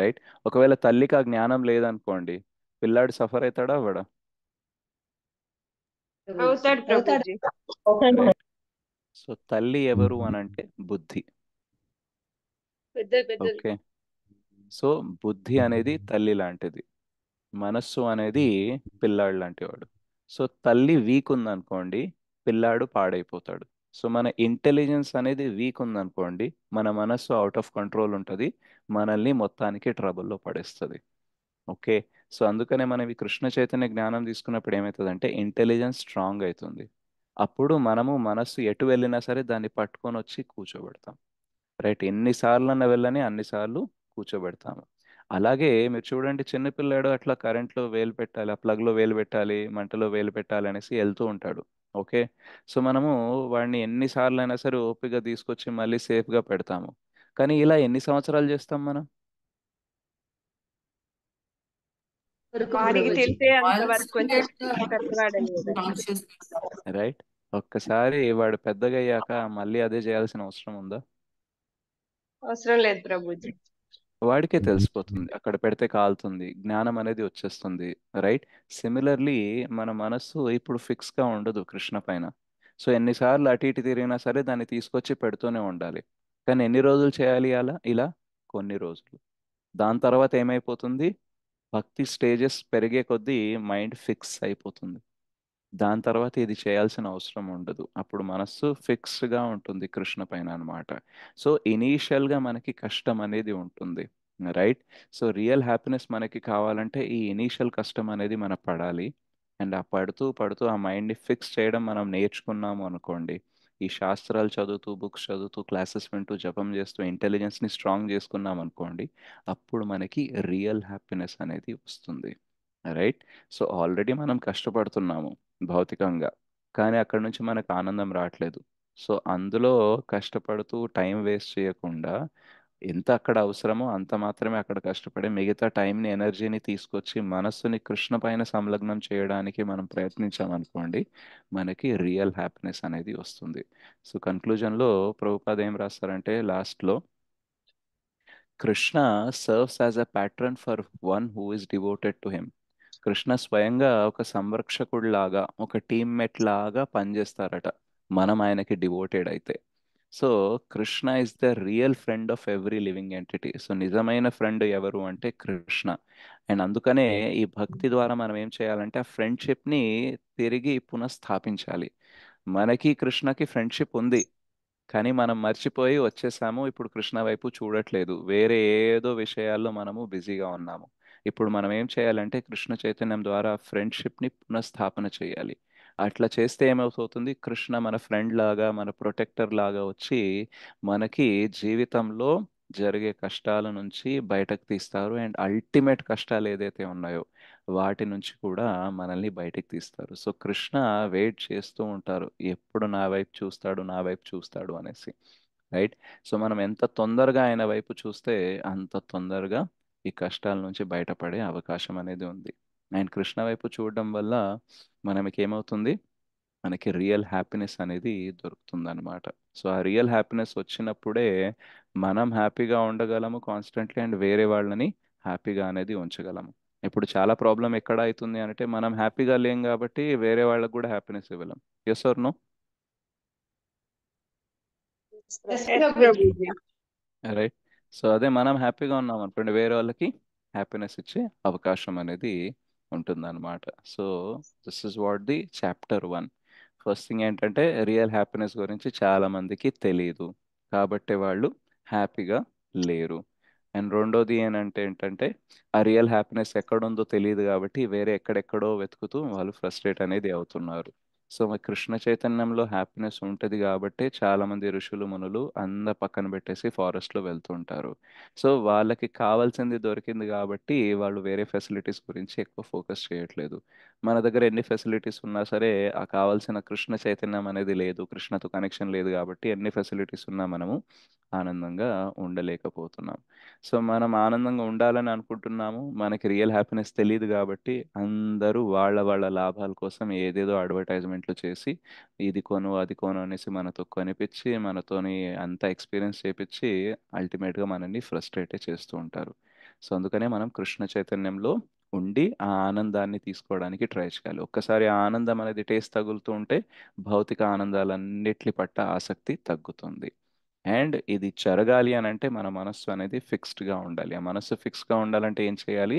రైట్. ఒకవేళ తల్లికి ఆ జ్ఞానం లేదనుకోండి, పిల్లాడు సఫర్ అవుతాడా అవ్వడా? అవుతాడు ప్రభుజీ. రైట్. సో తల్లి ఎవరు అని అంటే బుద్ధి. పెద్దది. ఓకే. సో బుద్ధి అనేది తల్లి లాంటిది, మనస్సు అనేది పిల్లాడు లాంటి వాడు. సో తల్లి వీక్ ఉందనుకోండి, పిల్లాడు పాడైపోతాడు. సో మన ఇంటెలిజెన్స్ అనేది వీక్ ఉందనుకోండి, మన మనస్సు అవుట్ ఆఫ్ కంట్రోల్ ఉంటుంది, మనల్ని మొత్తానికి ట్రబుల్లో పడేస్తుంది. ఓకే. సో అందుకనే మనం ఈ కృష్ణ చైతన్య జ్ఞానం తీసుకున్నప్పుడు ఏమవుతుందంటే ఇంటెలిజెన్స్ స్ట్రాంగ్ అవుతుంది. అప్పుడు మనము మనస్సు ఎటు వెళ్ళినా సరే దాన్ని పట్టుకొని వచ్చి కూర్చోబెడతాం. రైట్. ఎన్నిసార్లు అన్న వెళ్ళని అన్నిసార్లు కూర్చోబెడతాము. అలాగే మీరు చూడండి, చిన్నపిల్లాడు అట్లా కరెంట్లో వేలు పెట్టాలి, ఆ ప్లగ్లో వేలు పెట్టాలి, మంటలో వేలు పెట్టాలి అనేసి వెళ్తూ ఉంటాడు. ఓకే. సో మనము వాడిని ఎన్నిసార్లు అయినా సరే ఓపిక తీసుకొచ్చి మళ్ళీ సేఫ్గా పెడతాము. కానీ ఇలా ఎన్ని సంవత్సరాలు చేస్తాం మనం? వరకు వాడికి ప్రభుజీ. తెలిసే Once అంతవరకు he కొంచెం gets the పెద్దవాడని కదా. consciousness. రైట్. ఒక్కసారి వాడు పెద్దగా అయ్యాక మళ్ళీ అదే చేయాల్సిన అవసరం ఉందా? అవసరం లేదు ప్రభుజీ. వాడికే తెలిసిపోతుంది, అక్కడ పెడితే కాలుతుంది, జ్ఞానం అనేది వచ్చేస్తుంది. రైట్. సిమిలర్లీ మన మనస్సు ఇప్పుడు ఫిక్స్గా ఉండదు కృష్ణ పైన. సో ఎన్నిసార్లు అటు ఇటు తిరిగినా సరే దాన్ని తీసుకొచ్చి పెడుతూనే ఉండాలి. కానీ ఎన్ని రోజులు చేయాలి అలా? ఇలా కొన్ని రోజులు. దాని తర్వాత ఏమైపోతుంది, భక్తి స్టేజెస్ పెరిగే కొద్దీ మైండ్ ఫిక్స్ అయిపోతుంది. దాని తర్వాత ఇది చేయాల్సిన అవసరం ఉండదు, అప్పుడు మనస్సు ఫిక్స్డ్గా ఉంటుంది కృష్ణ పైన అన్నమాట. సో ఇనీషియల్గా మనకి కష్టం అనేది ఉంటుంది. రైట్. సో రియల్ హ్యాపీనెస్ మనకి కావాలంటే ఈ ఇనీషియల్ కష్టం అనేది మనం పడాలి. అండ్ ఆ పడుతూ పడుతూ ఆ మైండ్ని ఫిక్స్ చేయడం మనం నేర్చుకున్నాము అనుకోండి, ఈ శాస్త్రాలు చదువుతూ బుక్స్ చదువుతూ క్లాసెస్ వింటూ జపం చేస్తూ ఇంటెలిజెన్స్ని స్ట్రాంగ్ చేసుకున్నాం అనుకోండి, అప్పుడు మనకి రియల్ హ్యాపీనెస్ అనేది వస్తుంది. రైట్. సో ఆల్రెడీ మనం కష్టపడుతున్నాము భౌతికంగా, కానీ అక్కడ నుంచి మనకు ఆనందం రావట్లేదు. సో అందులో కష్టపడుతూ టైం వేస్ట్ చేయకుండా ఎంత అక్కడ అవసరమో అంత మాత్రమే అక్కడ కష్టపడి మిగతా టైంని ఎనర్జీని తీసుకొచ్చి మనస్సుని కృష్ణ పైన సంలగ్నం చేయడానికి మనం ప్రయత్నించామనుకోండి, మనకి రియల్ హ్యాపీనెస్ అనేది వస్తుంది. సో కన్క్లూజన్లో ప్రభుపాద ఏం రాస్తారంటే లాస్ట్లో, Krishna serves as a pattern for one who is devoted to him. Krishna స్వయంగా ఒక సంరక్షకుడిలాగా, ఒక టీమ్మేట్ లాగా పనిచేస్తారట మనం ఆయనకి డివోటెడ్ అయితే. So Krishna is the real friend of every living entity. So నిజమైన ఫ్రెండ్ ఎవరు అంటే కృష్ణ. అండ్ అందుకనే ఈ భక్తి ద్వారా మనం ఏం చేయాలంటే ఆ ఫ్రెండ్షిప్ని తిరిగి పునఃస్థాపించాలి. మనకి కృష్ణకి ఫ్రెండ్షిప్ ఉంది, కానీ మనం మర్చిపోయి వచ్చేసాము, ఇప్పుడు కృష్ణ వైపు చూడట్లేదు, వేరే ఏదో విషయాల్లో మనము బిజీగా ఉన్నాము. ఇప్పుడు మనం ఏం చేయాలంటే కృష్ణ చైతన్యం ద్వారా ఫ్రెండ్షిప్ని పునఃస్థాపన చేయాలి. అట్లా చేస్తే ఏమవుతుంది, కృష్ణ మన ఫ్రెండ్ లాగా మన ప్రొటెక్టర్ లాగా వచ్చి మనకి జీవితంలో జరిగే కష్టాల నుంచి బయటకు తీస్తారు. అండ్ అల్టిమేట్ కష్టాలు ఏదైతే ఉన్నాయో వాటి నుంచి కూడా మనల్ని బయటికి తీస్తారు. సో కృష్ణ వెయిట్ చేస్తూ ఉంటారు, ఎప్పుడు నా వైపు చూస్తాడు నా వైపు చూస్తాడు అనేసి. రైట్. సో మనం ఎంత తొందరగా ఆయన వైపు చూస్తే అంత తొందరగా ఈ కష్టాల నుంచి బయటపడే అవకాశం అనేది ఉంది. అండ్ కృష్ణ వైపు చూడడం వల్ల మనకి ఏమవుతుంది, మనకి రియల్ హ్యాపీనెస్ అనేది దొరుకుతుంది అనమాట. సో ఆ రియల్ హ్యాపీనెస్ వచ్చినప్పుడే మనం హ్యాపీగా ఉండగలము కాన్స్టెంట్లీ, అండ్ వేరే వాళ్ళని హ్యాపీగా అనేది ఉంచగలము. ఇప్పుడు చాలా ప్రాబ్లం ఎక్కడ అవుతుంది అంటే మనం హ్యాపీగా లేం కాబట్టి వేరే వాళ్ళకు కూడా హ్యాపీనెస్ ఇవ్వలేం. Yes or no? Yes yes Prabhuji. Prabhuji. Right. So అదే మనం హ్యాపీగా ఉన్నాం అనుకోండి, వేరే వాళ్ళకి హ్యాపీనెస్ ఇచ్చే అవకాశం అనేది ఉంటుందన్నమాట. So this is what the chapter 1. First thing ఏంటంటే రియల్ హ్యాపీనెస్ గురించి చాలా మందికి తెలియదు, కాబట్టి వాళ్ళు హ్యాపీగా లేరు. అండ్ రెండోది ఏంటంటే ఆ రియల్ హ్యాపీనెస్ ఎక్కడుందో తెలియదు కాబట్టి వేరే ఎక్కడెక్కడో వెతుకుతూ వాళ్ళు ఫ్రస్ట్రేట్ అనేది అవుతున్నారు. సో మరి కృష్ణ చైతన్యంలో హ్యాపీనెస్ ఉంటుంది కాబట్టి చాలా మంది ఋషులు మునులు పక్కన పెట్టేసి ఫారెస్ట్లో వెళ్తుంటారు. సో వాళ్ళకి కావాల్సింది దొరికింది కాబట్టి వాళ్ళు వేరే ఫెసిలిటీస్ గురించి ఎక్కువ ఫోకస్ చేయట్లేదు. మన దగ్గర ఎన్ని ఫెసిలిటీస్ ఉన్నా సరే ఆ కావాల్సిన కృష్ణ చైతన్యం అనేది లేదు, కృష్ణతో కనెక్షన్ లేదు, కాబట్టి ఎన్ని ఫెసిలిటీస్ ఉన్నా మనము ఆనందంగా ఉండలేకపోతున్నాం. సో మనం ఆనందంగా ఉండాలని అనుకుంటున్నాము, మనకి రియల్ హ్యాపీనెస్ తెలియదు కాబట్టి అందరూ వాళ్ళ వాళ్ళ లాభాల కోసం ఏదేదో అడ్వర్టైజ్మెంట్లు చేసి ఇది కొను అది కొను అనేసి మనతో కొనిపించి మనతోని అంతా ఎక్స్పీరియన్స్ చేపించి అల్టిమేట్గా మనల్ని ఫ్రస్ట్రేటే చేస్తూ ఉంటారు. సో అందుకనే మనం కృష్ణ చైతన్యంలో ఉండి ఆ ఆనందాన్ని తీసుకోవడానికి ట్రై చేయాలి. ఒక్కసారి ఆ ఆనందం అనేది టేస్ట్ తగులుతూ ఉంటే భౌతిక ఆనందాలన్నిటి పట్ల ఆసక్తి తగ్గుతుంది. అండ్ ఇది జరగాలి అని అంటే మన మనస్సు అనేది ఫిక్స్డ్గా ఉండాలి. ఆ మనస్సు ఫిక్స్డ్గా ఉండాలంటే ఏం చేయాలి?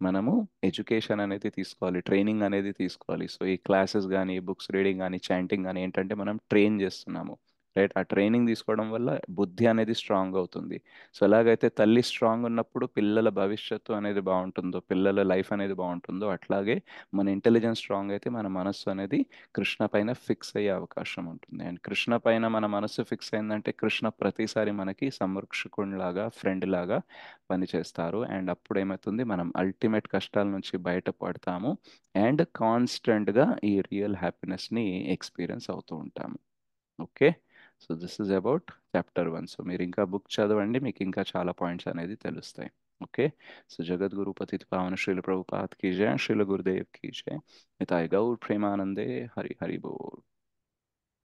మనము ఎడ్యుకేషన్ అనేది తీసుకోవాలి, ట్రైనింగ్ అనేది తీసుకోవాలి. సో ఈ క్లాసెస్ కానీ, బుక్స్ రీడింగ్ కానీ, చాంటింగ్ కానీ ఏంటంటే మనం ట్రైన్ చేస్తున్నాము. రైట్, ఆ ట్రైనింగ్ తీసుకోవడం వల్ల బుద్ధి అనేది స్ట్రాంగ్ అవుతుంది. సో ఎలాగైతే తల్లి స్ట్రాంగ్ ఉన్నప్పుడు పిల్లల భవిష్యత్తు అనేది బాగుంటుందో, పిల్లల లైఫ్ అనేది బాగుంటుందో, అట్లాగే మన ఇంటెలిజెన్స్ స్ట్రాంగ్ అయితే మన మనస్సు అనేది కృష్ణ పైన ఫిక్స్ అయ్యే అవకాశం ఉంటుంది. అండ్ కృష్ణ పైన మన మనస్సు ఫిక్స్ అయిందంటే కృష్ణ ప్రతిసారి మనకి సంరక్షకునిలాగా, ఫ్రెండ్ లాగా పనిచేస్తారు. అండ్ అప్పుడు ఏమవుతుంది, మనం అల్టిమేట్ కష్టాల నుంచి బయటపడతాము అండ్ కాన్స్టెంట్గా ఈ రియల్ హ్యాపీనెస్ని ఎక్స్పీరియన్స్ అవుతూ ఉంటాము. Okay, so this is about chapter 1. So మీరు ఇంకా బుక్ చదవండి, మీకు ఇంకా చాలా పాయింట్స్ అనేది తెలుస్తాయి. ఓకే, సో జగద్గురు పతిత పావన శ్రీల ప్రభుపాద్ కీ జయ, శ్రీల గురుదేవ్ కీ జయ, నితాయ్ గౌర్ ప్రేమానందే, హరి హరి బోల్.